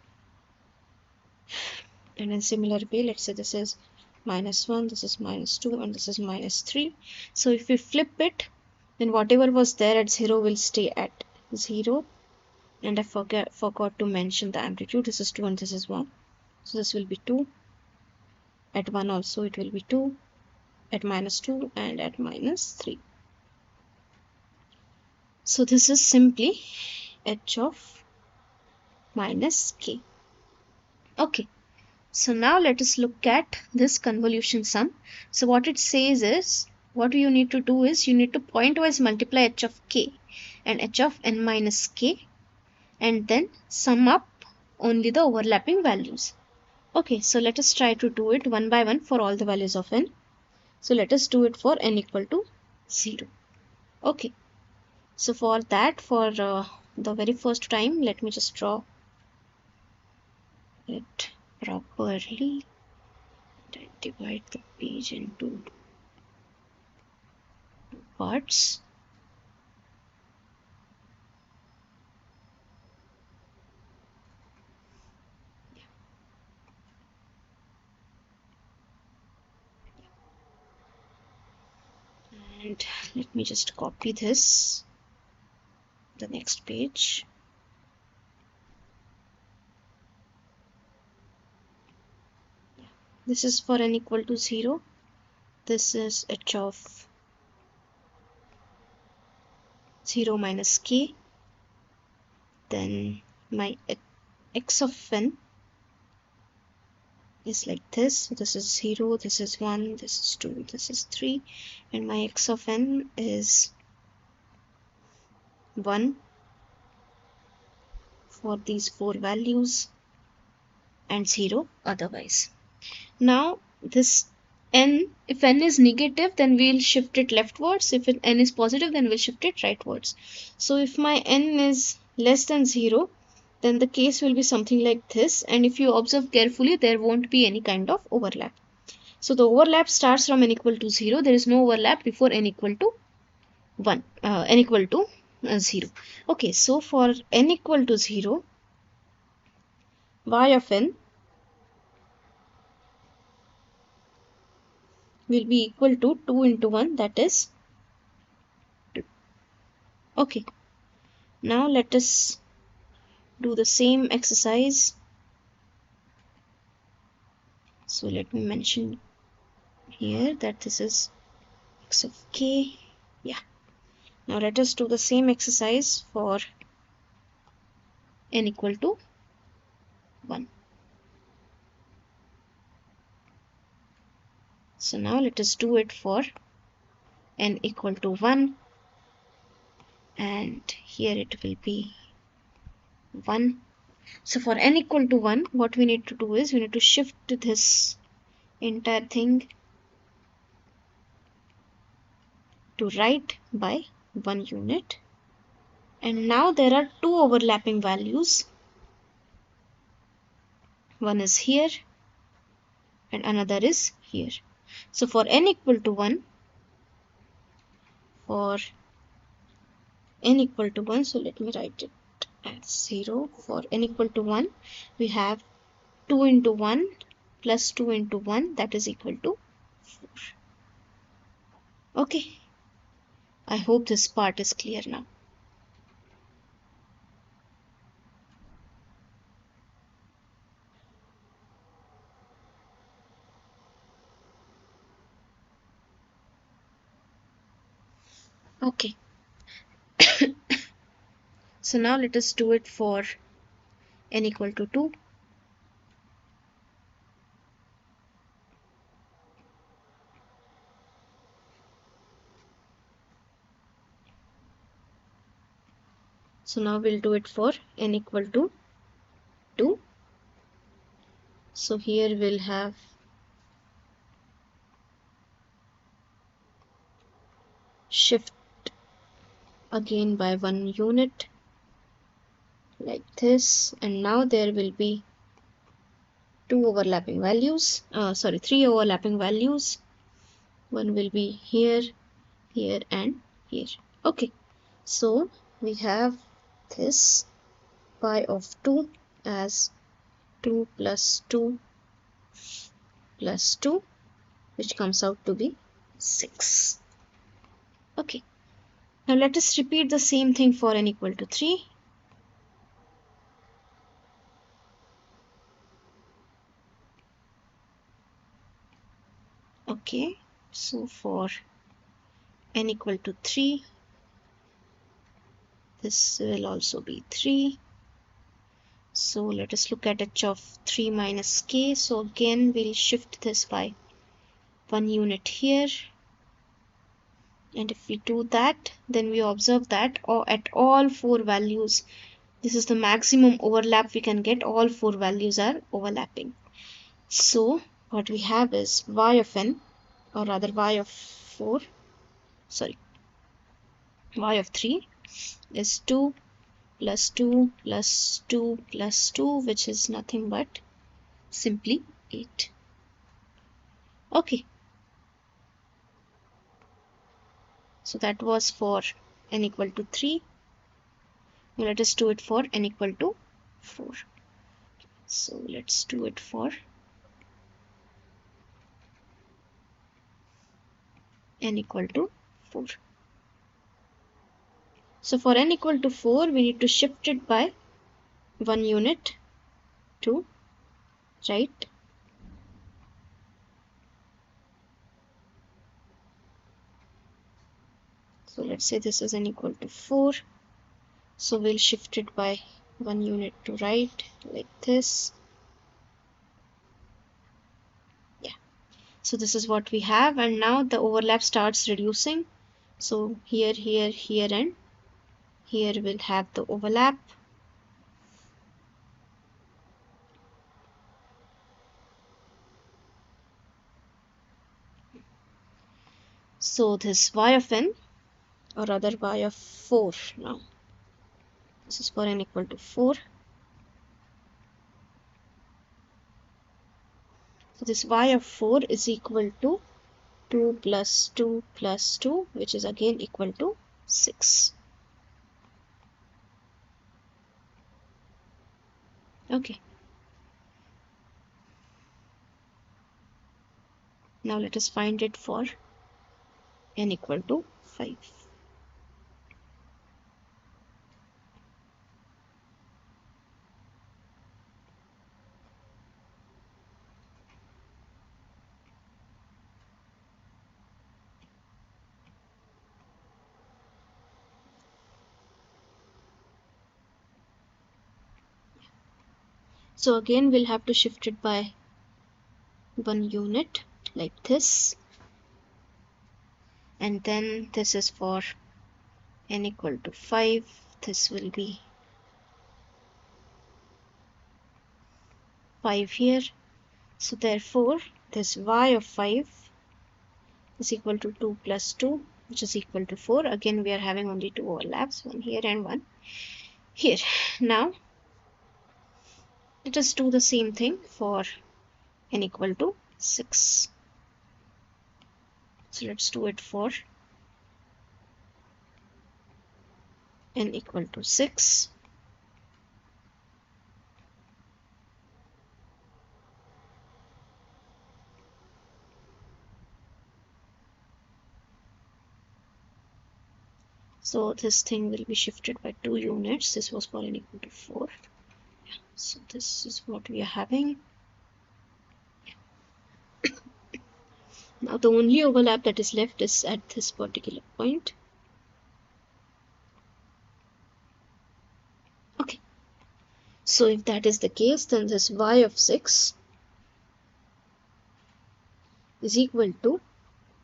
And in similar way, let's say this is minus 1, this is minus 2, and this is minus 3. So if we flip it, then whatever was there at 0 will stay at 0. And I forgot to mention the amplitude. This is 2 and this is 1. So this will be 2. At 1 also it will be 2. At minus 2 and at minus 3. So this is simply h of minus k. Okay. So now let us look at this convolution sum. So what it says is, what you need to do is, you need to pointwise multiply h of k and h of n minus k and then sum up only the overlapping values. Okay, so let us try to do it one by one for all the values of n. So let us do it for n equal to 0. Okay, so for that, for the very first time, let me just draw it properly. And divide the page into parts. And let me just copy this, the next page. This is for n equal to 0. this is h of 0 minus k, then my x of n is like this. This is 0, this is 1, this is 2, this is 3, and my x of n is 1 for these 4 values and 0 otherwise. Now this n, if n is negative, then we'll shift it leftwards. If n is positive, then we'll shift it rightwards. So if my n is less than 0, then the case will be something like this, and if you observe carefully, there won't be any kind of overlap. So the overlap starts from n equal to 0. There is no overlap before n equal to 1, n equal to 0. Okay, so for n equal to 0, y of n will be equal to 2 into 1, that is 2. Okay, now let us do the same exercise. So let me mention here that this is x of k. Yeah, now let us do the same exercise for n equal to 1. So now let us do it for n equal to 1, and here it will be 1. So for n equal to 1, what we need to do is we need to shift this entire thing to right by 1 unit. And now there are 2 overlapping values. One is here and another is here. So for n equal to 1, so let me write it as 0. For n equal to 1, we have 2 into 1 plus 2 into 1, that is equal to 4. Okay, I hope this part is clear now. Okay. So now let us do it for n equal to 2. So now we'll do it for n equal to 2. So here we'll have shift again by 1 unit like this, and now there will be 3 overlapping values. One will be here, here and here. Okay, so we have this pi of 2 as 2 plus 2 plus 2, which comes out to be 6. Okay, now let us repeat the same thing for n equal to 3. Okay, so for n equal to 3, this will also be 3. So let us look at h of 3 minus k. So again we'll shift this by 1 unit here, and if we do that, then we observe that at all 4 values, this is the maximum overlap we can get. All 4 values are overlapping. So what we have is y of n, or rather y of 3 is 2 plus 2 plus 2 plus 2, which is nothing but simply 8. Okay, so that was for n equal to 3. Now let us do it for n equal to 4. So let's do it for n equal to 4. So for n equal to 4, we need to shift it by 1 unit to right. let's say this is n equal to 4. So we'll shift it by 1 unit to right, like this. Yeah. So this is what we have, and now the overlap starts reducing. So here, here, here, and here we'll have the overlap. So this y of n, or rather y of 4 now. This is for n equal to 4. So this y of 4 is equal to 2 plus 2 plus 2, which is again equal to 6. Okay. Now let us find it for n equal to 5. So again we'll have to shift it by 1 unit like this, and then this is for n equal to 5. This will be 5 here. So therefore this y of 5 is equal to 2 plus 2, which is equal to 4. Again we are having only two overlaps, one here and one here. Now let us do the same thing for n equal to 6. So let's do it for n equal to 6. So this thing will be shifted by 2 units. This was for n equal to 4. So this is what we are having. Now the only overlap that is left is at this particular point. Okay. So if that is the case, then this y of 6 is equal to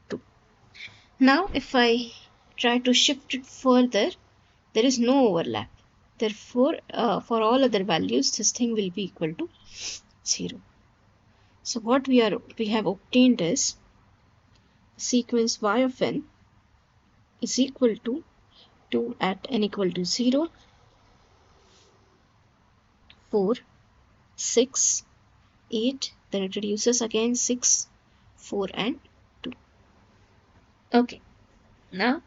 2. Now if I try to shift it further, there is no overlap. Therefore, for all other values, this thing will be equal to 0. So what we have obtained is sequence y of n is equal to 2 at n equal to 0, 4, 6, 8, then it reduces again 6, 4, and 2. Okay. Now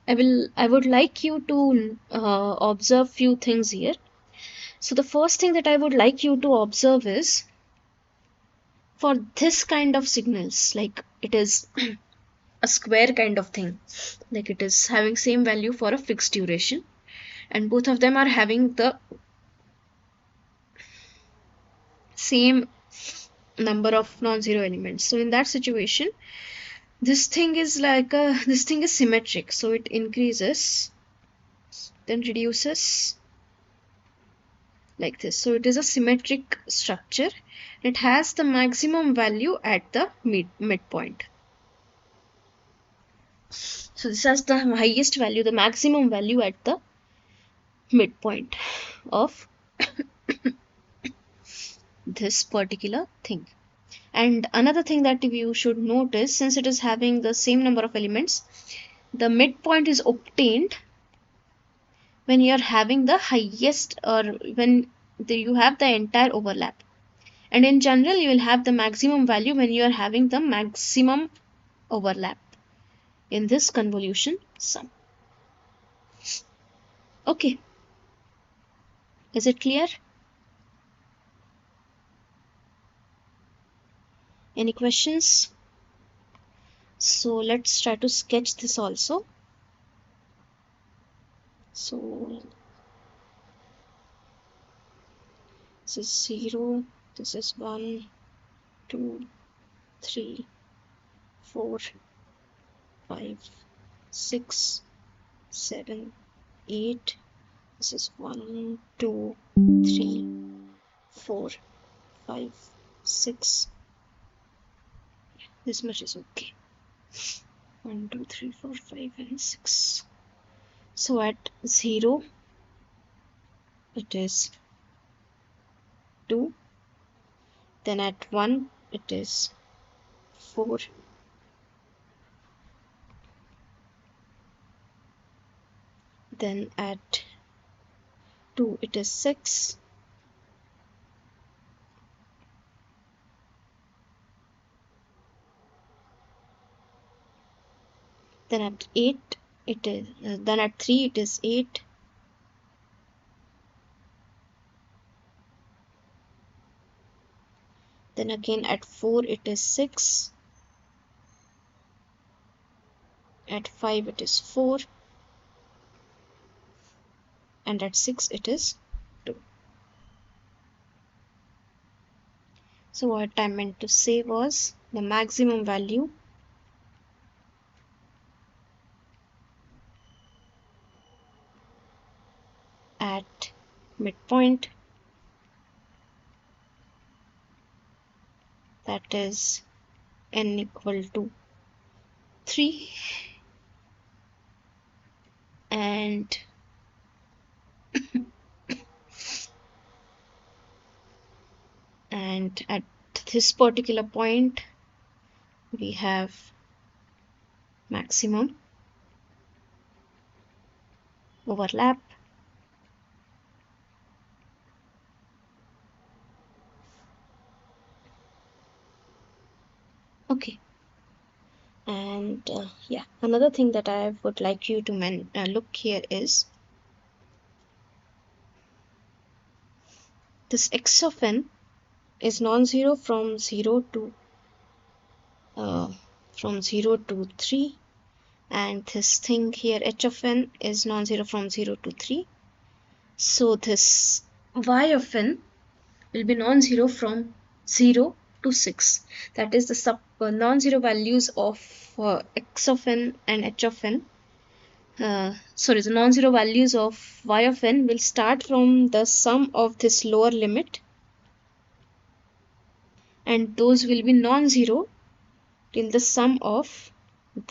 I would like you to observe few things here. So the first thing that I would like you to observe is, for this kind of signals, like it is a square kind of thing, like it is having same value for a fixed duration, and both of them are having the same number of non-zero elements. So in that situation, this thing is symmetric, so it increases then reduces like this. So it is a symmetric structure. It has the maximum value at the midpoint. So this has the highest value, the maximum value at the midpoint of this particular thing. And another thing that you should notice, since it is having the same number of elements, the midpoint is obtained when you are having the highest, or when you have the entire overlap. And in general, you will have the maximum value when you are having the maximum overlap in this convolution sum. Okay. Is it clear? Any questions? So let's try to sketch this also. So this is 0, this is 1, 2, 3, 4, 5, 6, 7, 8. This is 1, 2, 3, 4, 5, 6. This much is okay. 1, 2, 3, 4, 5, and 6. So at 0, it is 2. Then at 1, it is 4. Then at 2, it is 6. Then at 8, it is then at 3, it is 8. Then again at 4, it is 6. At 5, it is 4. And at 6, it is 2. So what I meant to say was the maximum value at midpoint, that is n equal to 3, and and at this particular point we have maximum overlap. Okay. And yeah, another thing that I would like you to look here is this x of n is non-zero from 0 to 3, and this thing here h of n is non-zero from 0 to 3. So this y of n will be non-zero from 0 to 6. That is the non-zero values of x of n and h of n. The non-zero values of y of n will start from the sum of this lower limit, and those will be non-zero till the sum of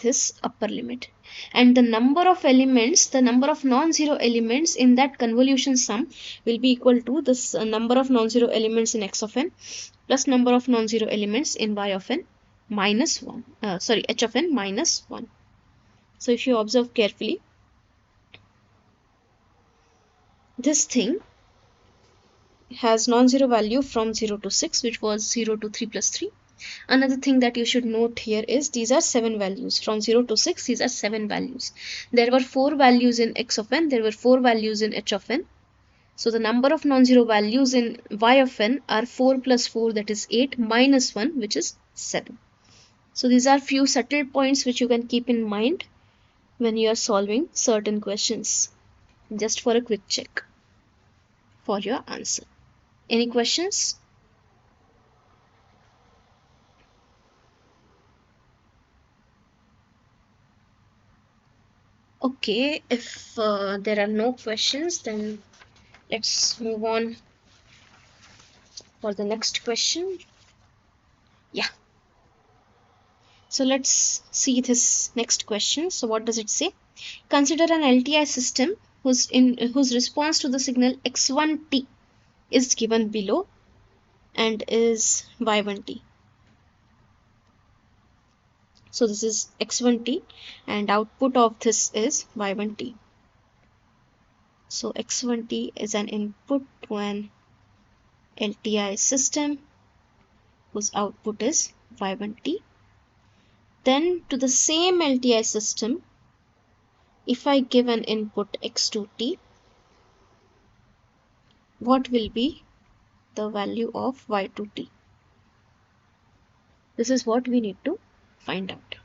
this upper limit. And the number of elements, the number of non-zero elements in that convolution sum will be equal to this number of non-zero elements in x of n plus number of non-zero elements in y of n minus 1. H of n minus 1. So if you observe carefully, this thing has non-zero value from 0 to 6, which was 0 to 3 plus 3. Another thing that you should note here is these are 7 values. From 0 to 6, these are 7 values. There were 4 values in x of n, there were 4 values in h of n. So the number of non-zero values in y of n are 4 plus 4, that is 8, minus 1, which is 7. So these are few subtle points which you can keep in mind when you are solving certain questions, just for a quick check for your answer. Any questions? Okay, if there are no questions, then let's move on for the next question. Yeah. So let's see this next question. So what does it say? Consider an LTI system whose response to the signal x1t is given below and is y1t. So this is x1t and output of this is y1t. So x1t is an input to an LTI system whose output is y1t. Then to the same LTI system, if I give an input x2t, what will be the value of y2t? This is what we need to find out.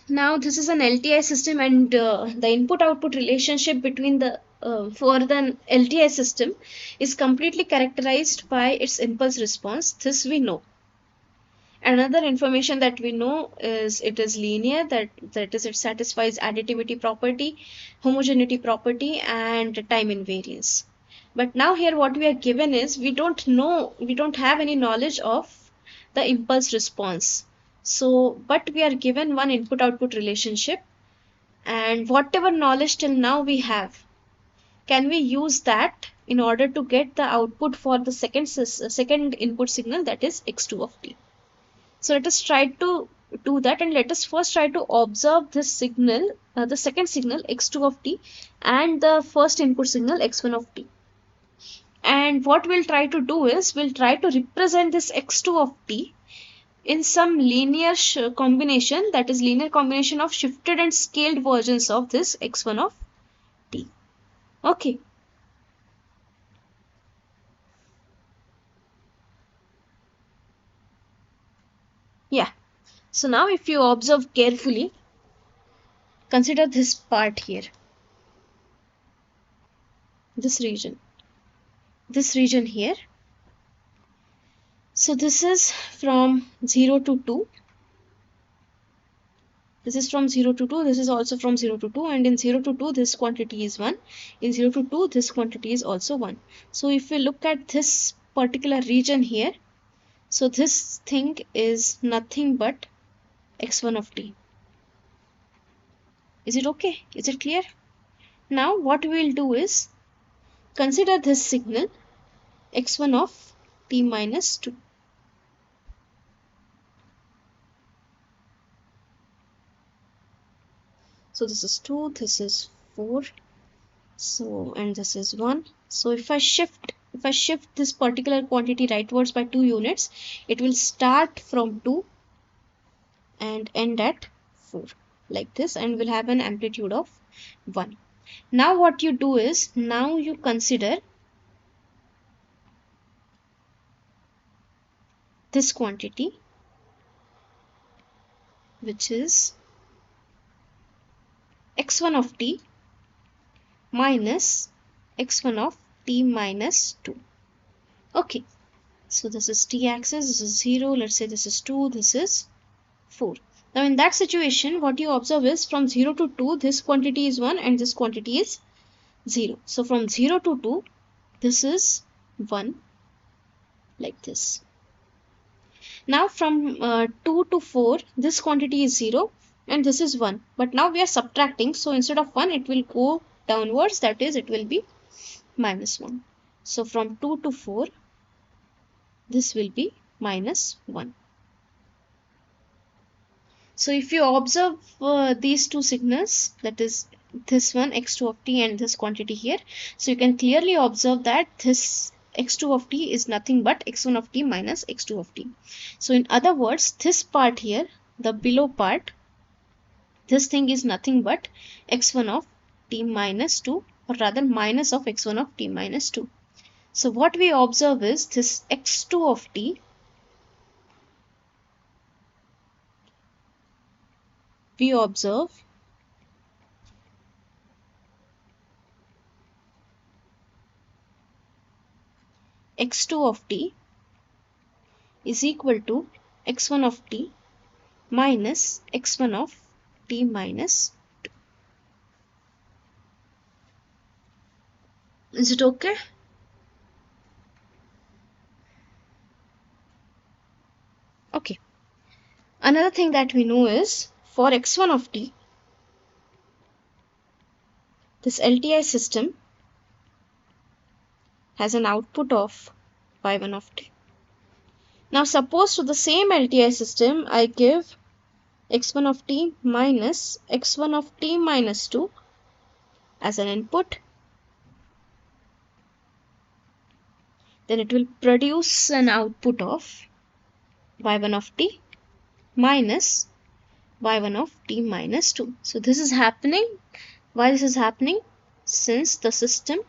Now this is an LTI system, and the input-output relationship between the for the LTI system is completely characterized by its impulse response. This we know. Another information that we know is it is linear, that is it satisfies additivity property, homogeneity property, and time invariance. But now here what we are given is we don't have any knowledge of the impulse response. So but we are given one input output relationship, and whatever knowledge till now we have, can we use that in order to get the output for the second input signal, that is x2 of t. So let us try to do that, and let us first try to observe this signal, the second signal x2 of t, and the first input signal x1 of t. And what we'll try to do is we'll try to represent this x2 of t in some linear combination, that is linear combination of shifted and scaled versions of this x1 of t. Okay. Yeah. So now if you observe carefully, consider this part here, this region here. So this is from 0 to 2. This is from 0 to 2. This is also from 0 to 2. And in 0 to 2, this quantity is 1. In 0 to 2, this quantity is also 1. So if we look at this particular region here, so this thing is nothing but x1 of t. Is it okay? Is it clear? Now what we will do is consider this signal x1 of t minus 2. So this is 2, this is 4, so and this is 1. So if I shift this particular quantity rightwards by 2 units, it will start from 2 and end at 4 like this, and will have an amplitude of 1. Now what you do is, now you consider this quantity, which is x1 of t minus x1 of t minus 2. Okay, so this is t axis, this is 0, let's say this is 2, this is 4. Now in that situation, what you observe is from 0 to 2, this quantity is 1 and this quantity is 0. So from 0 to 2, this is 1 like this. Now from 2 to 4, this quantity is 0 and this is 1. But now we are subtracting, so instead of 1, it will go downwards, that is it will be minus 1. So from 2 to 4, this will be minus 1. So if you observe these two signals, that is this one x2 of t and this quantity here, so you can clearly observe that this x2 of t is nothing but x1 of t minus x2 of t. So in other words, this part here, the below part, this thing is nothing but x1 of t minus 2, or rather minus of x1 of t minus 2. So what we observe is this x2 of t, we observe x2 of t is equal to x1 of t minus x1 of t minus 2. Is it okay? Okay. Another thing that we know is for x1 of t, this LTI system has an output of y1 of t. Now suppose to the same LTI system I give x1 of t minus x1 of t minus 2 as an input, then it will produce an output of y1 of t minus y1 of t minus 2. So this is happening. Why this is happening? Since the system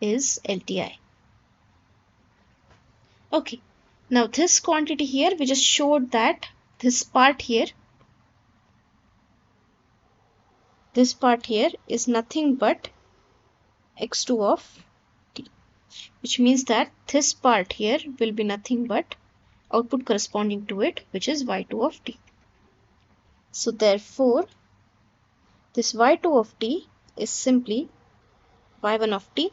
is LTI. Okay, now this quantity here, we just showed that this part here is nothing but x2 of t. which means that this part here will be nothing but output corresponding to it, which is y2 of t. So therefore, this y2 of t is simply y1 of t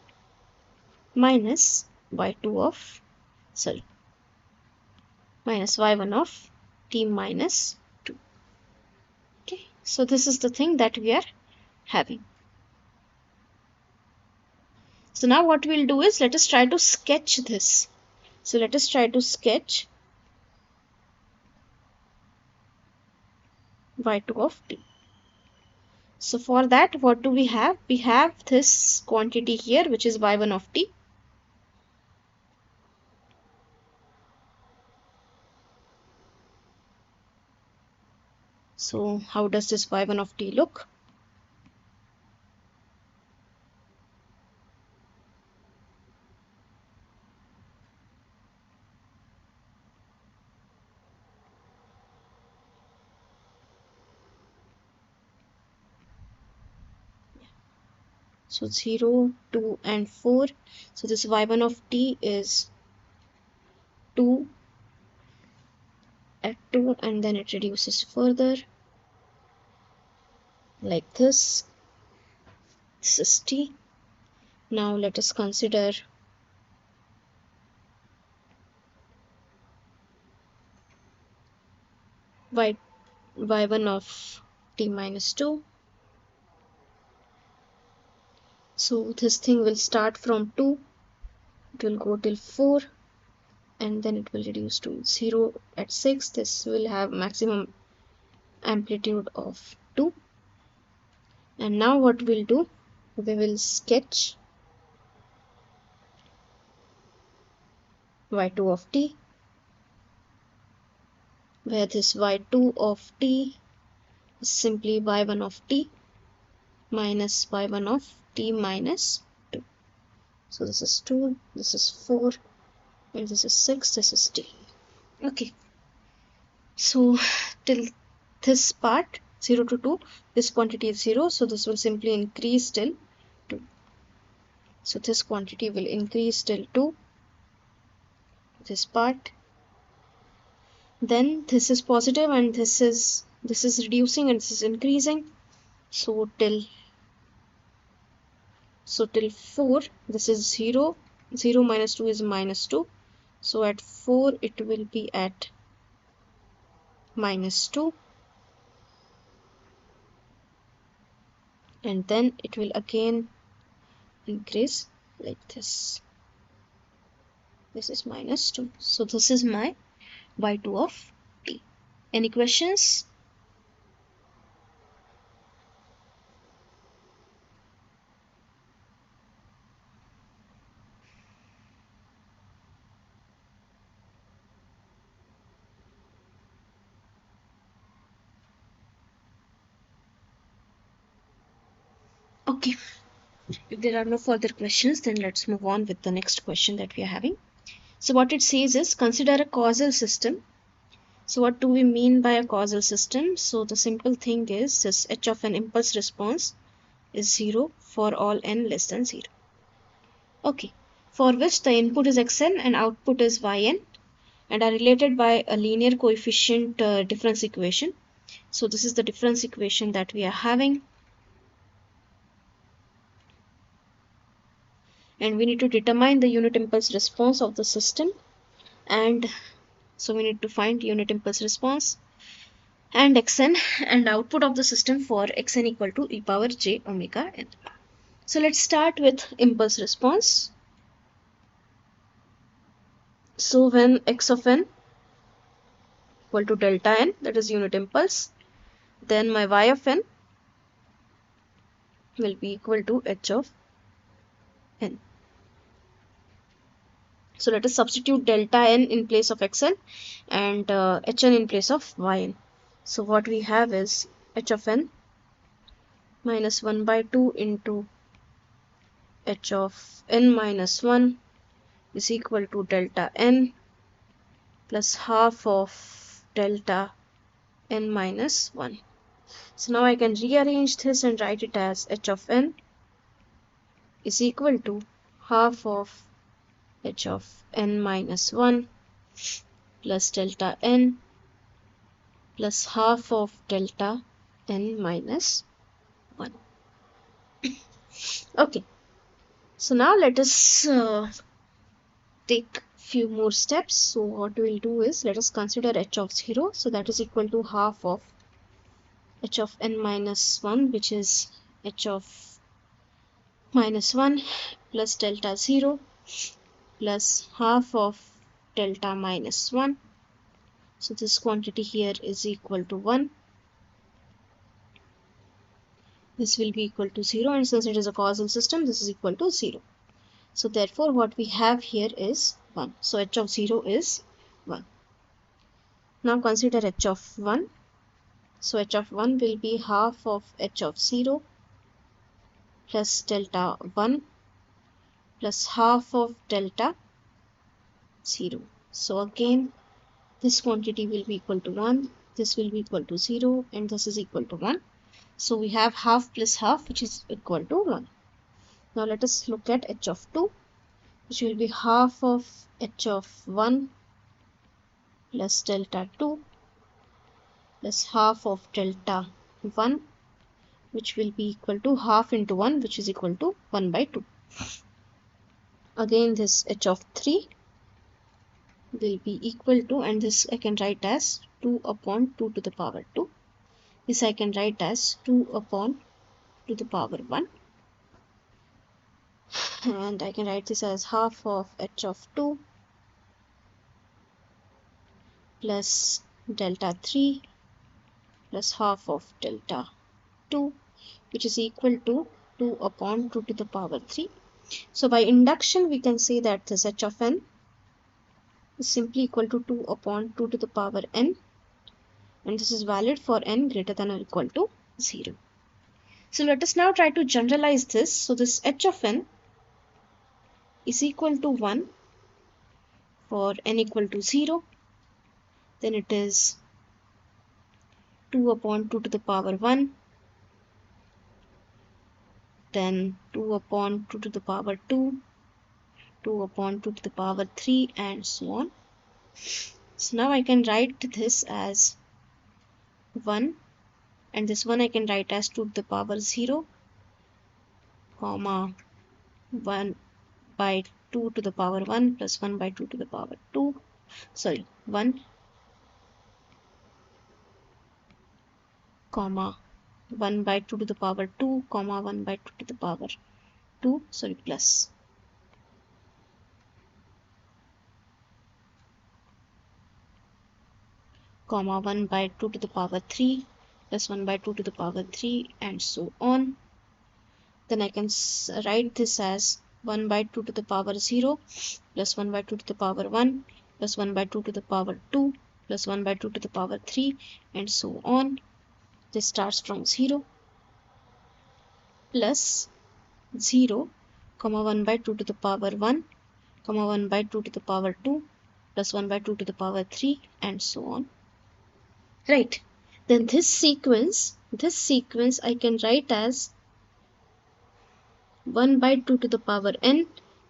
minus y2 of, sorry, minus y1 of t minus 2. Okay, so this is the thing that we are having. So now what we'll do is, let us try to sketch this. So let us try to sketch y2 of t. So for that, what do we have? We have this quantity here, which is y1 of t. So how does this y1 of t look? So 0, 2 and 4. So this y1 of t is 2 at 2, and then it reduces further like this. This is t. Now let us consider y1 of t minus 2. So this thing will start from 2, it will go till 4, and then it will reduce to 0 at 6. This will have maximum amplitude of 2. And now what we'll do, we will sketch y2 of t, where this y2 of t is simply y1 of t minus y1 of t minus 2. So this is 2, this is 4, and this is 6, this is t. Okay, so till this part 0 to 2, this quantity is 0, so this will simply increase till 2. So this quantity will increase till 2, this part. Then this is positive and this is reducing and this is increasing. So till 4, this is 0. 0 minus 2 is minus 2. So at 4 it will be at minus 2. And then it will again increase like this. This is minus 2. So this is my y2 of t. Any questions? Okay, if there are no further questions, then let's move on with the next question that we are having. So what it says is, consider a causal system. So what do we mean by a causal system? So the simple thing is, this h of an impulse response is 0 for all n less than 0. Okay, for which the input is xn and output is yn and are related by a linear coefficient difference equation. So this is the difference equation that we are having. And we need to determine the unit impulse response of the system. And so we need to find unit impulse response and xn and output of the system for xn equal to e power j omega n. So let's start with impulse response. So when x of n equal to delta n, that is unit impulse, then my y of n will be equal to h of n. So let us substitute delta n in place of xn and hn in place of yn. So what we have is h of n minus 1 by 2 into h of n minus 1 is equal to delta n plus half of delta n minus 1. So now I can rearrange this and write it as h of n is equal to half of h of n minus 1 plus delta n plus half of delta n minus 1. Okay, so now let us take few more steps. So what we'll do is, let us consider h of 0. So that is equal to half of h of n minus 1, which is h of minus 1 plus delta 0 plus half of delta minus 1. So this quantity here is equal to 1. This will be equal to 0, and since it is a causal system, this is equal to 0. So therefore what we have here is 1. So h of 0 is 1. Now consider h of 1. So h of 1 will be half of h of 0 plus delta 1 plus half of delta 0. So again, this quantity will be equal to 1, this will be equal to 0, and this is equal to 1. So we have half plus half, which is equal to 1. Now let us look at h of 2, which will be half of h of 1 plus delta 2 plus half of delta 1, which will be equal to half into 1, which is equal to 1 by 2. Again, this h of 3 will be equal to, and this I can write as 2 upon 2 to the power 2. This I can write as 2 upon 2 to the power 1. And I can write this as half of h of 2 plus delta 3 plus half of delta 2, which is equal to 2 upon 2 to the power 3. So by induction, we can say that this h of n is simply equal to 2 upon 2 to the power n, and this is valid for n greater than or equal to 0. So let us now try to generalize this. So this h of n is equal to 1 for n equal to 0, then it is 2 upon 2 to the power 1, then 2 upon 2 to the power 2, 2 upon 2 to the power 3, and so on. So now I can write this as 1, and this 1 I can write as 2 to the power 0, comma 1 by 2 to the power 1 plus 1 by 2 to the power 2, 1, comma 1 by 2 to the power 2, comma 1 by 2 to the power 2, plus, comma 1 by 2 to the power 3 plus 1 by 2 to the power 3, and so on. Then I can write this as 1 by 2 to the power 0 plus 1 by 2 to the power 1 plus 1 by 2 to the power 2 plus 1 by 2 to the power 3, and so on. This starts from 0 plus 0, comma 1 by 2 to the power 1, comma 1 by 2 to the power 2 plus 1 by 2 to the power 3, and so on. Right. Then this sequence I can write as 1 by 2 to the power n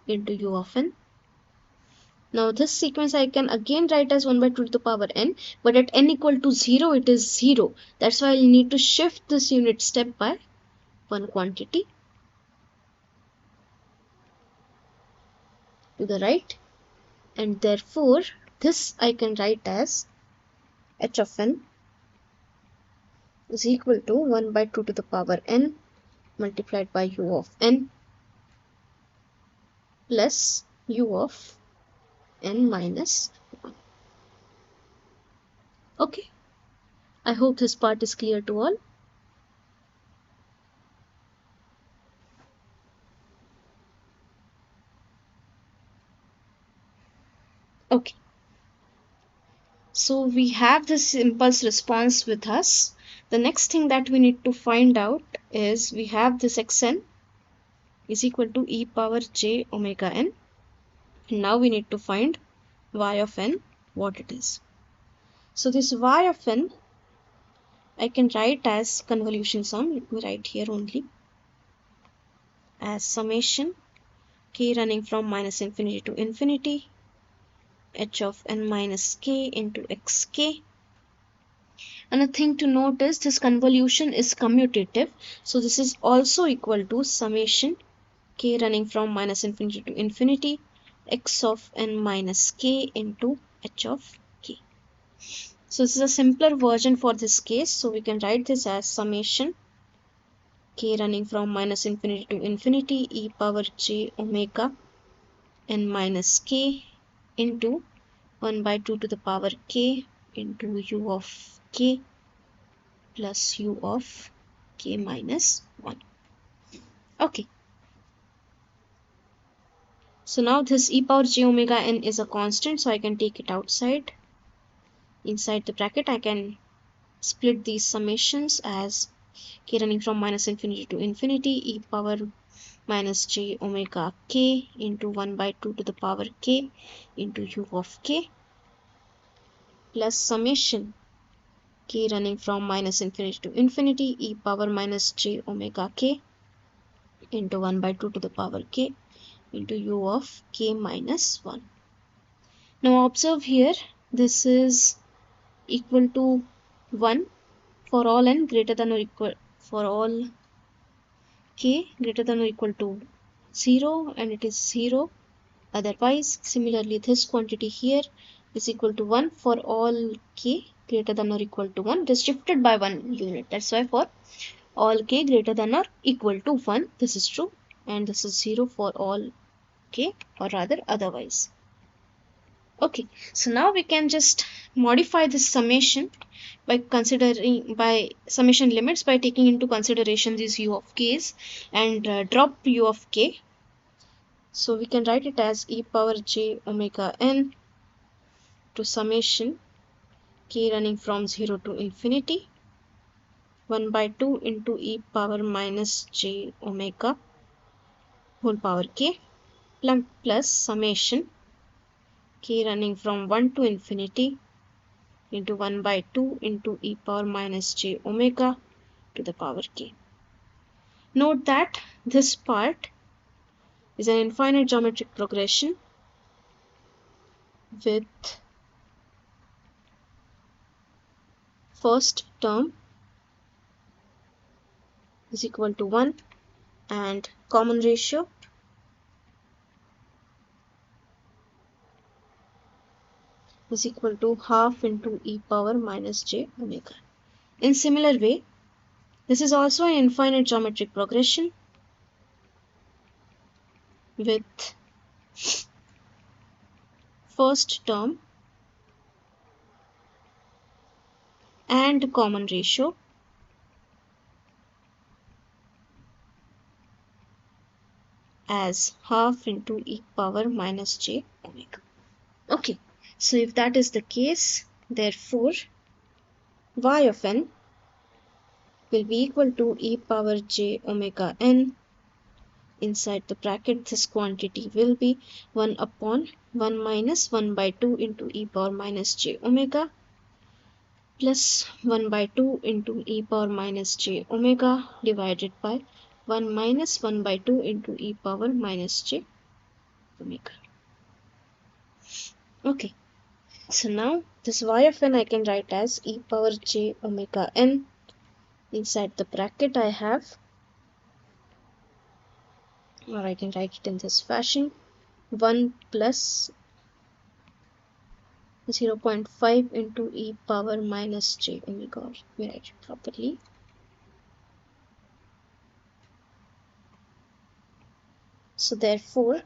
into u of n. Now this sequence I can again write as 1 by 2 to the power n, but at n equal to 0, it is 0. That's why I'll need to shift this unit step by one quantity to the right, and therefore this I can write as h of n is equal to 1 by 2 to the power n multiplied by u of n plus u of n minus 1. Okay, I hope this part is clear to all. Okay, so we have this impulse response with us. The next thing that we need to find out is, we have this xn is equal to e power j omega n. Now we need to find y of n, what it is. So this y of n I can write as convolution sum. Let me write here only as summation k running from minus infinity to infinity, h of n minus k into xk. Another thing to note is this convolution is commutative. So this is also equal to summation k running from minus infinity to infinity, x of n minus k into h of k. So this is a simpler version for this case. So we can write this as summation k running from minus infinity to infinity e power j omega n minus k into 1 by 2 to the power k into u of k plus u of k minus 1. Okay. So now this e power j omega n is a constant, so I can take it outside. Inside the bracket, I can split these summations as k running from minus infinity to infinity e power minus j omega k into 1 by 2 to the power k into u of k plus summation k running from minus infinity to infinity e power minus j omega k into 1 by 2 to the power k into u of k minus 1. Now observe here, this is equal to 1 for all n greater than or equal for all k greater than or equal to 0, and it is 0 otherwise. Similarly, this quantity here is equal to 1 for all k greater than or equal to 1. It is shifted by 1 unit. That's why for all k greater than or equal to 1 this is true, and this is 0 for all k, or rather otherwise. Okay, so now we can just modify this summation by summation limits by taking into consideration these u of k's and drop u of k. So we can write it as e power j omega n to summation k running from 0 to infinity 1 by 2 into e power minus j omega whole power k plus summation k running from 1 to infinity into 1 by 2 into e power minus j omega to the power k. Note that this part is an infinite geometric progression with first term is equal to 1 and common ratio is equal to half into e power minus j omega. In similar way, this is also an infinite geometric progression with first term and common ratio as half into e power minus j omega. Okay, so if that is the case, therefore y of n will be equal to e power j omega n. Inside the bracket, this quantity will be 1 upon 1 minus 1 by 2 into e power minus j omega plus 1 by 2 into e power minus j omega divided by 1 minus 1 by 2 into e power minus j omega. Okay, so now this y of n I can write as e power j omega n. Inside the bracket I have, or I can write it in this fashion, 1 plus 0.5 into e power minus j omega. Let me write it properly. So therefore,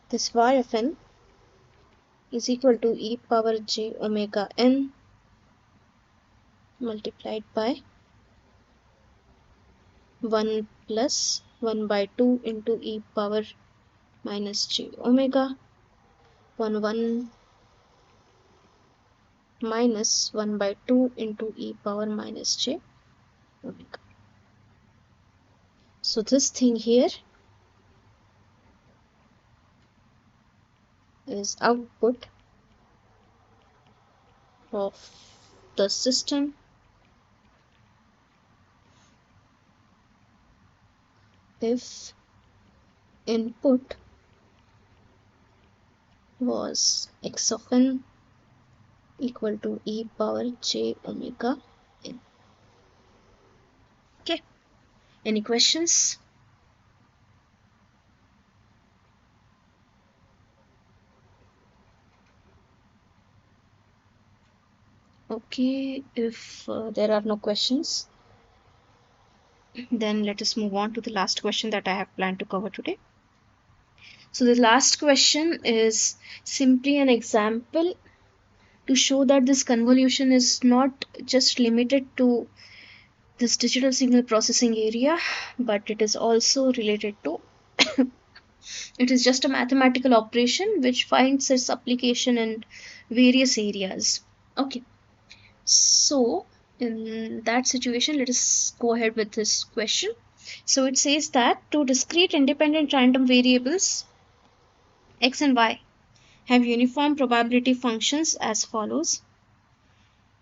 this y of n is equal to e power j omega n multiplied by 1 plus 1 by 2 into e power minus j omega 1 minus 1 by 2 into e power minus j omega. So this thing here is output of the system if input was x of n equal to e power j omega n. Okay, any questions? Okay, if there are no questions, then let us move on to the last question that I have planned to cover today. So the last question is simply an example to show that this convolution is not just limited to this digital signal processing area, but it is also related to it is just a mathematical operation which finds its application in various areas. Okay, so in that situation, let us go ahead with this question. So it says that two discrete independent random variables x and y have uniform probability functions as follows.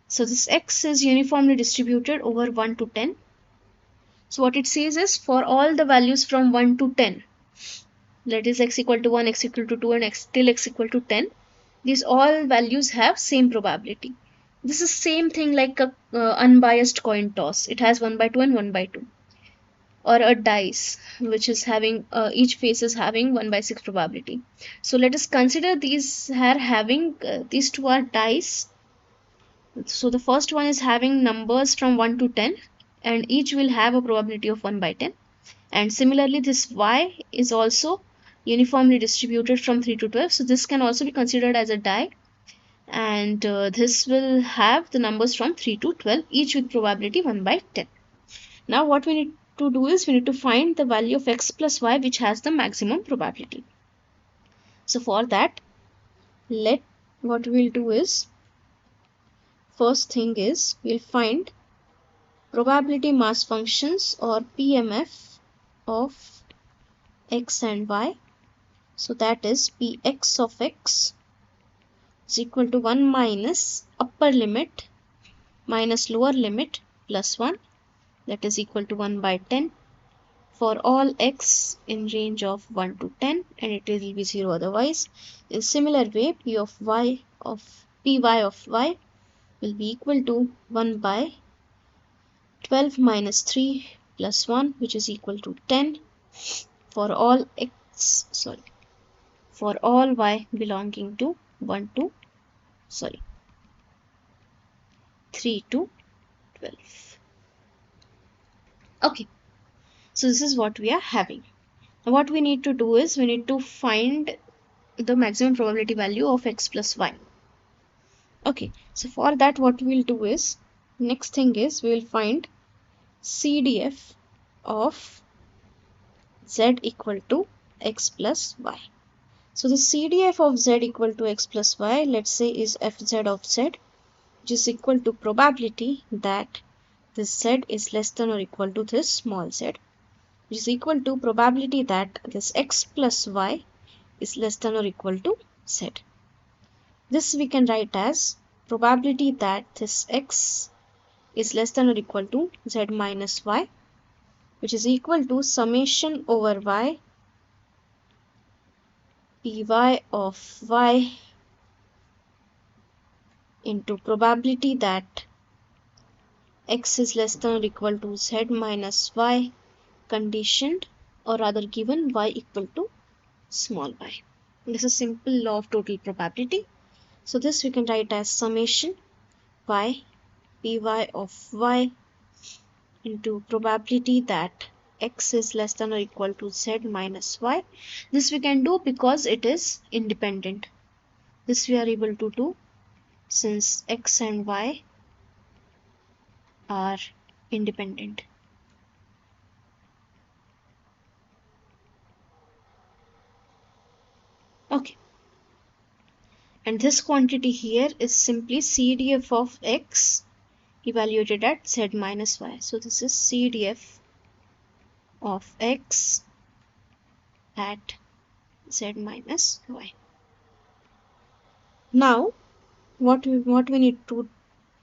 So this x is uniformly distributed over 1 to 10. So what it says is for all the values from 1 to 10, that is x equal to 1, x equal to 2 and x till x equal to 10, these all values have same probability. This is same thing like a unbiased coin toss. It has 1 by 2 and 1 by 2. Or a dice which is having each face is having 1 by 6 probability. So let us consider these are having these two are dice. So the first one is having numbers from 1 to 10 and each will have a probability of 1 by 10. And similarly this y is also uniformly distributed from 3 to 12. So this can also be considered as a die, and this will have the numbers from 3 to 12 each with probability 1 by 10. Now what we need to do is we need to find the value of x plus y which has the maximum probability. So for that, what we'll do is, first thing is we'll find probability mass functions or PMF of x and y. So that is Px of x is equal to 1 minus upper limit minus lower limit plus 1, that is equal to 1 by 10 for all x in range of 1 to 10, and it will be 0 otherwise. In similar way, Py of y will be equal to 1 by 12 minus 3 plus 1, which is equal to 10 for all for all y belonging to 3 to 12. Okay, so this is what we are having. What we need to do is we need to find the maximum probability value of x plus y. Okay, so for that what we'll do is, next thing is we will find CDF of z equal to x plus y. So the CDF of z equal to x plus y, let's say, is fz of z, which is equal to probability that this z is less than or equal to this small z, which is equal to probability that this x plus y is less than or equal to z. This we can write as probability that this x is less than or equal to z minus y, which is equal to summation over y py of y into probability that x is less than or equal to z minus y conditioned, or rather given y equal to small y. This is simple law of total probability. So this we can write as summation y py of y into probability that x is less than or equal to z minus y. This we can do because it is independent. This we are able to do since x and y are independent. Okay, and this quantity here is simply CDF of x evaluated at z minus y. So this is CDF of x at z minus y. Now what we need to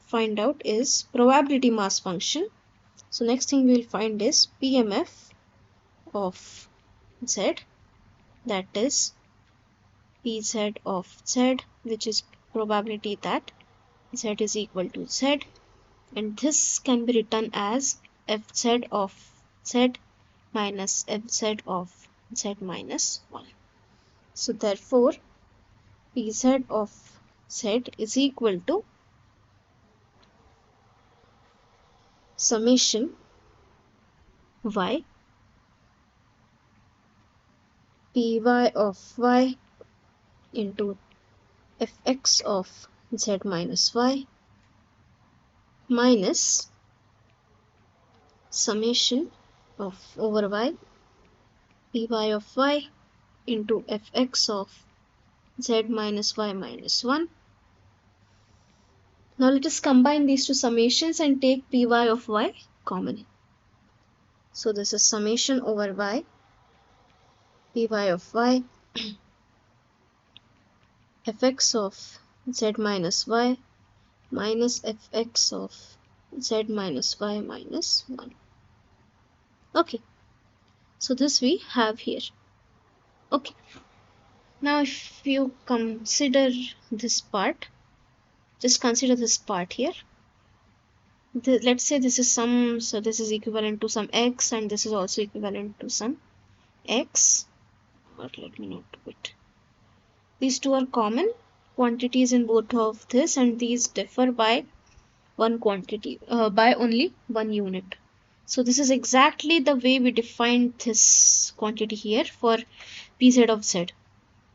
find out is probability mass function. So next thing we will find is PMF of z. that is Pz of z, which is probability that z is equal to z, and this can be written as Fz of z minus Fz of z minus 1. So therefore Pz of z is equal to summation y py of y into fx of z minus y minus summation of over y py of y into fx of z minus y minus 1. Now let us combine these two summations and take py of y common. So this is summation over y py of y fx of z minus y minus fx of z minus y minus 1. Okay, so this we have here. Okay, now if you consider this part, just consider this part here. Let's say this is some, so this is equivalent to some x and this is also equivalent to some x, but let me not do it. These two are common quantities in both of this, and these differ by one quantity, by only one unit. So this is exactly the way we defined this quantity here for Pz of z.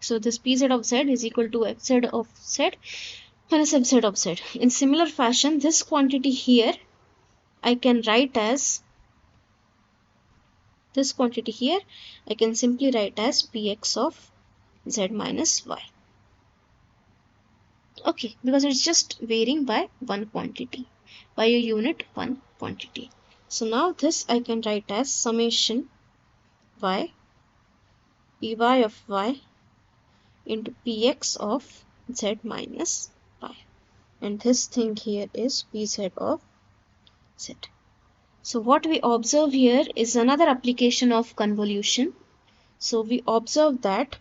So this Pz of z is equal to Fz of z minus Fz of z. In similar fashion, this quantity here I can write as, this quantity here I can simply write as Px of z minus y. Okay, because it's just varying by one quantity, by a unit one quantity. So now this I can write as summation y py of y into px of z minus y, and this thing here is pz of z. So what we observe here is another application of convolution. So we observe that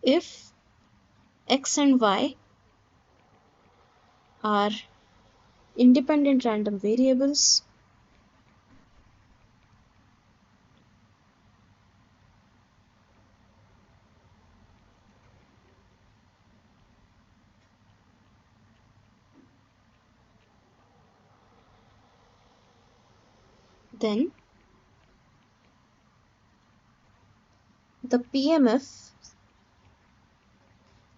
if x and y are independent random variables, then the PMF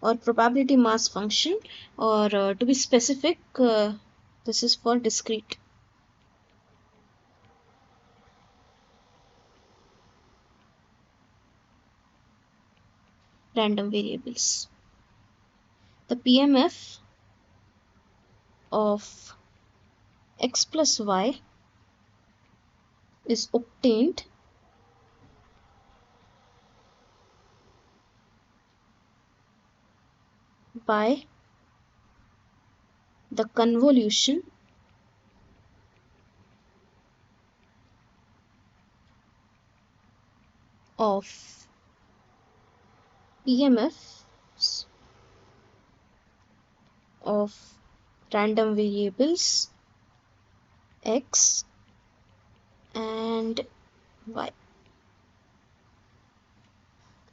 or probability mass function, or to be specific, this is for discrete random variables. The PMF of x plus y is obtained by the convolution of PMFs of random variables x and y.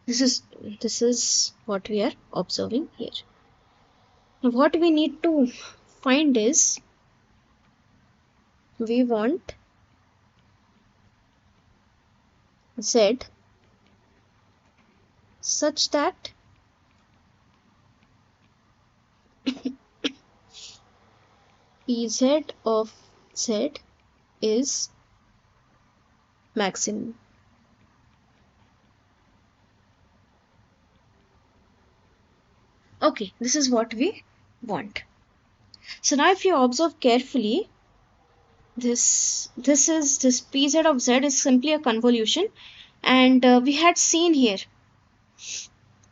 This is what we are observing here. Now what we need to find is, we want z such that Pz of z is maximum. Okay, this is what we want. So now if you observe carefully, this Pz of z is simply a convolution, and we had seen here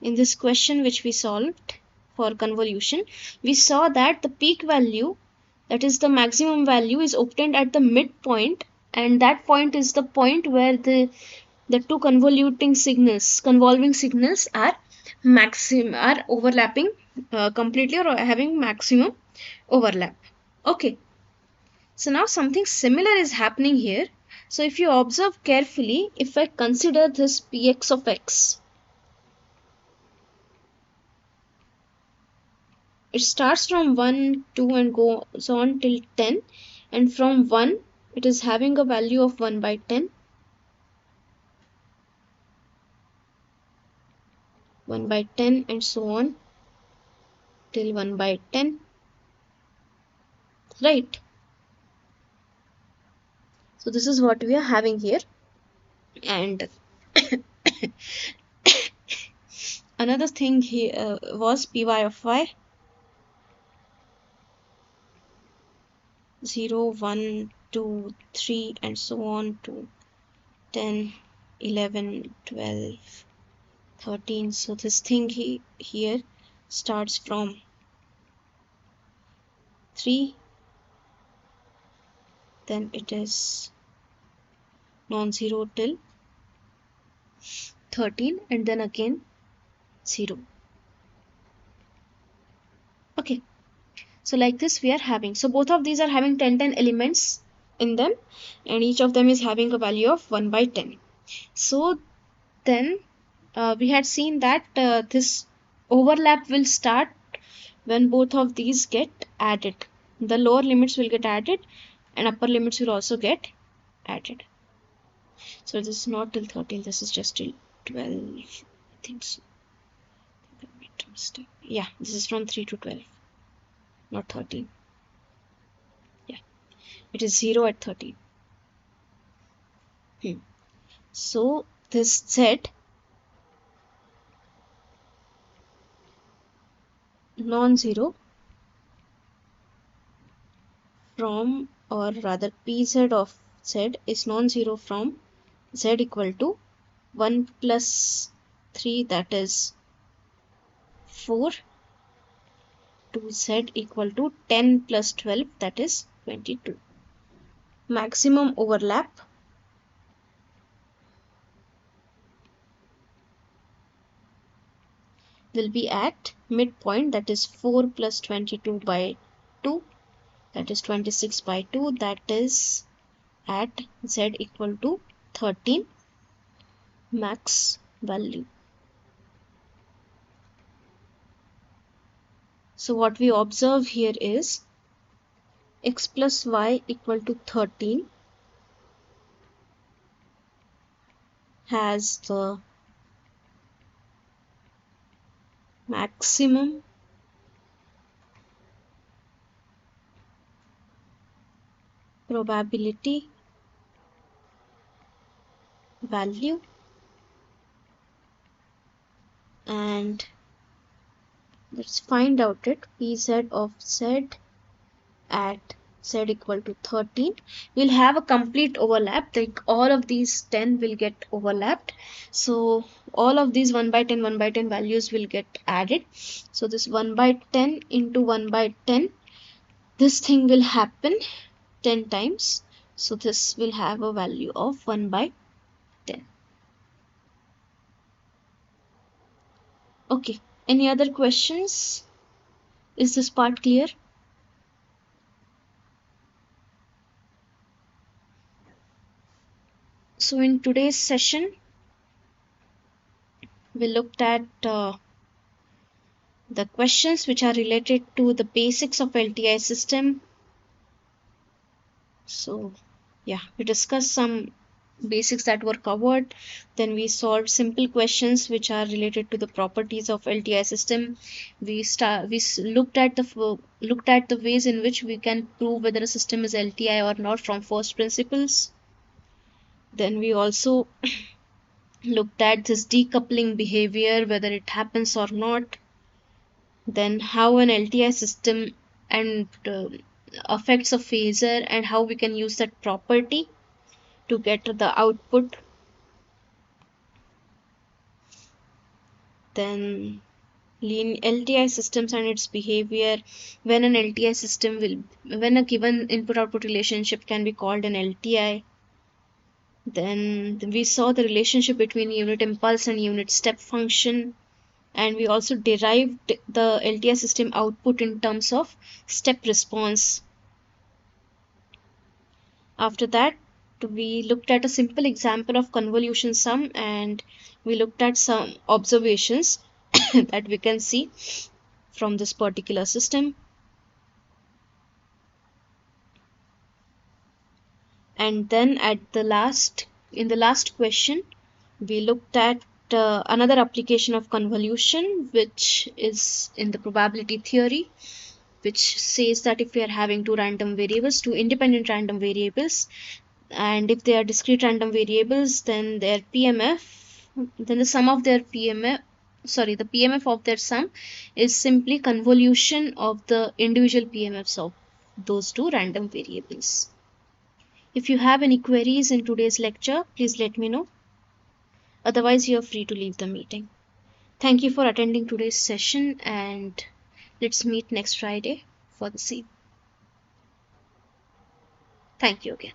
in this question which we solved for convolution, we saw that the peak value that is the maximum value, is obtained at the midpoint, and that point is the point where the two convolving signals are overlapping completely, or having maximum overlap. Okay, so now something similar is happening here. So if you observe carefully, if I consider this px of x, it starts from 1, 2 and goes on till 10, and from 1 it is having a value of 1 by 10, 1 by 10 and so on till 1 by 10, right? So this is what we are having here. And another thing here was py of y 0, 1, 2, 3 and so on to 10, 11, 12, 13. So this thing here starts from 3, then it is non-zero till 13, and then again 0. Okay, so like this we are having, so both of these are having 10 elements in them, and each of them is having a value of 1 by 10. So then we had seen that this overlap will start when both of these get added. The lower limits will get added and upper limits will also get added. So this is not till 13, this is just till 12, I think so. Yeah, this is from 3 to 12, not 13. Yeah, it is 0 at 13. So this z non-zero from, or rather pz of z is non-zero from z equal to 1 plus 3, that is 4, to z equal to 10 plus 12, that is 22. Maximum overlap will be at midpoint, that is 4 plus 22 by 2, that is 26 by 2, that is at z equal to 13 max value. So what we observe here is x plus y equal to 13 has the maximum probability value, and let's find out it. Pz of z at z equal to 13 will have a complete overlap, like all of these 10 will get overlapped, so all of these 1 by 10 1 by 10 values will get added. So this 1 by 10 into 1 by 10, this thing will happen 10 times, so this will have a value of 1 by 10. Okay, any other questions? Is this part clear? So in today's session we looked at the questions which are related to the basics of LTI system. So yeah, we discussed some basics that were covered, then we solved simple questions which are related to the properties of LTI system. We looked at the ways in which we can prove whether a system is LTI or not from first principles. Then we also looked at this decoupling behavior, whether it happens or not, then how an LTI system and affects a phasor, and how we can use that property to get the output. Then LTI systems and its behavior, when an LTI system when a given input output relationship can be called an LTI. Then we saw the relationship between unit impulse and unit step function, and we also derived the LTI system output in terms of step response. After that, we looked at a simple example of convolution sum, and we looked at some observations that we can see from this particular system. And then in the last question, we looked at another application of convolution, which is in the probability theory, which says that if we are having two independent random variables, and if they are discrete random variables, then their PMF, then the sum of their PMF, the PMF of their sum is simply convolution of the individual PMFs of those two random variables. If you have any queries in today's lecture, please let me know. Otherwise, you are free to leave the meeting. Thank you for attending today's session, and let's meet next Friday for the same. Thank you again.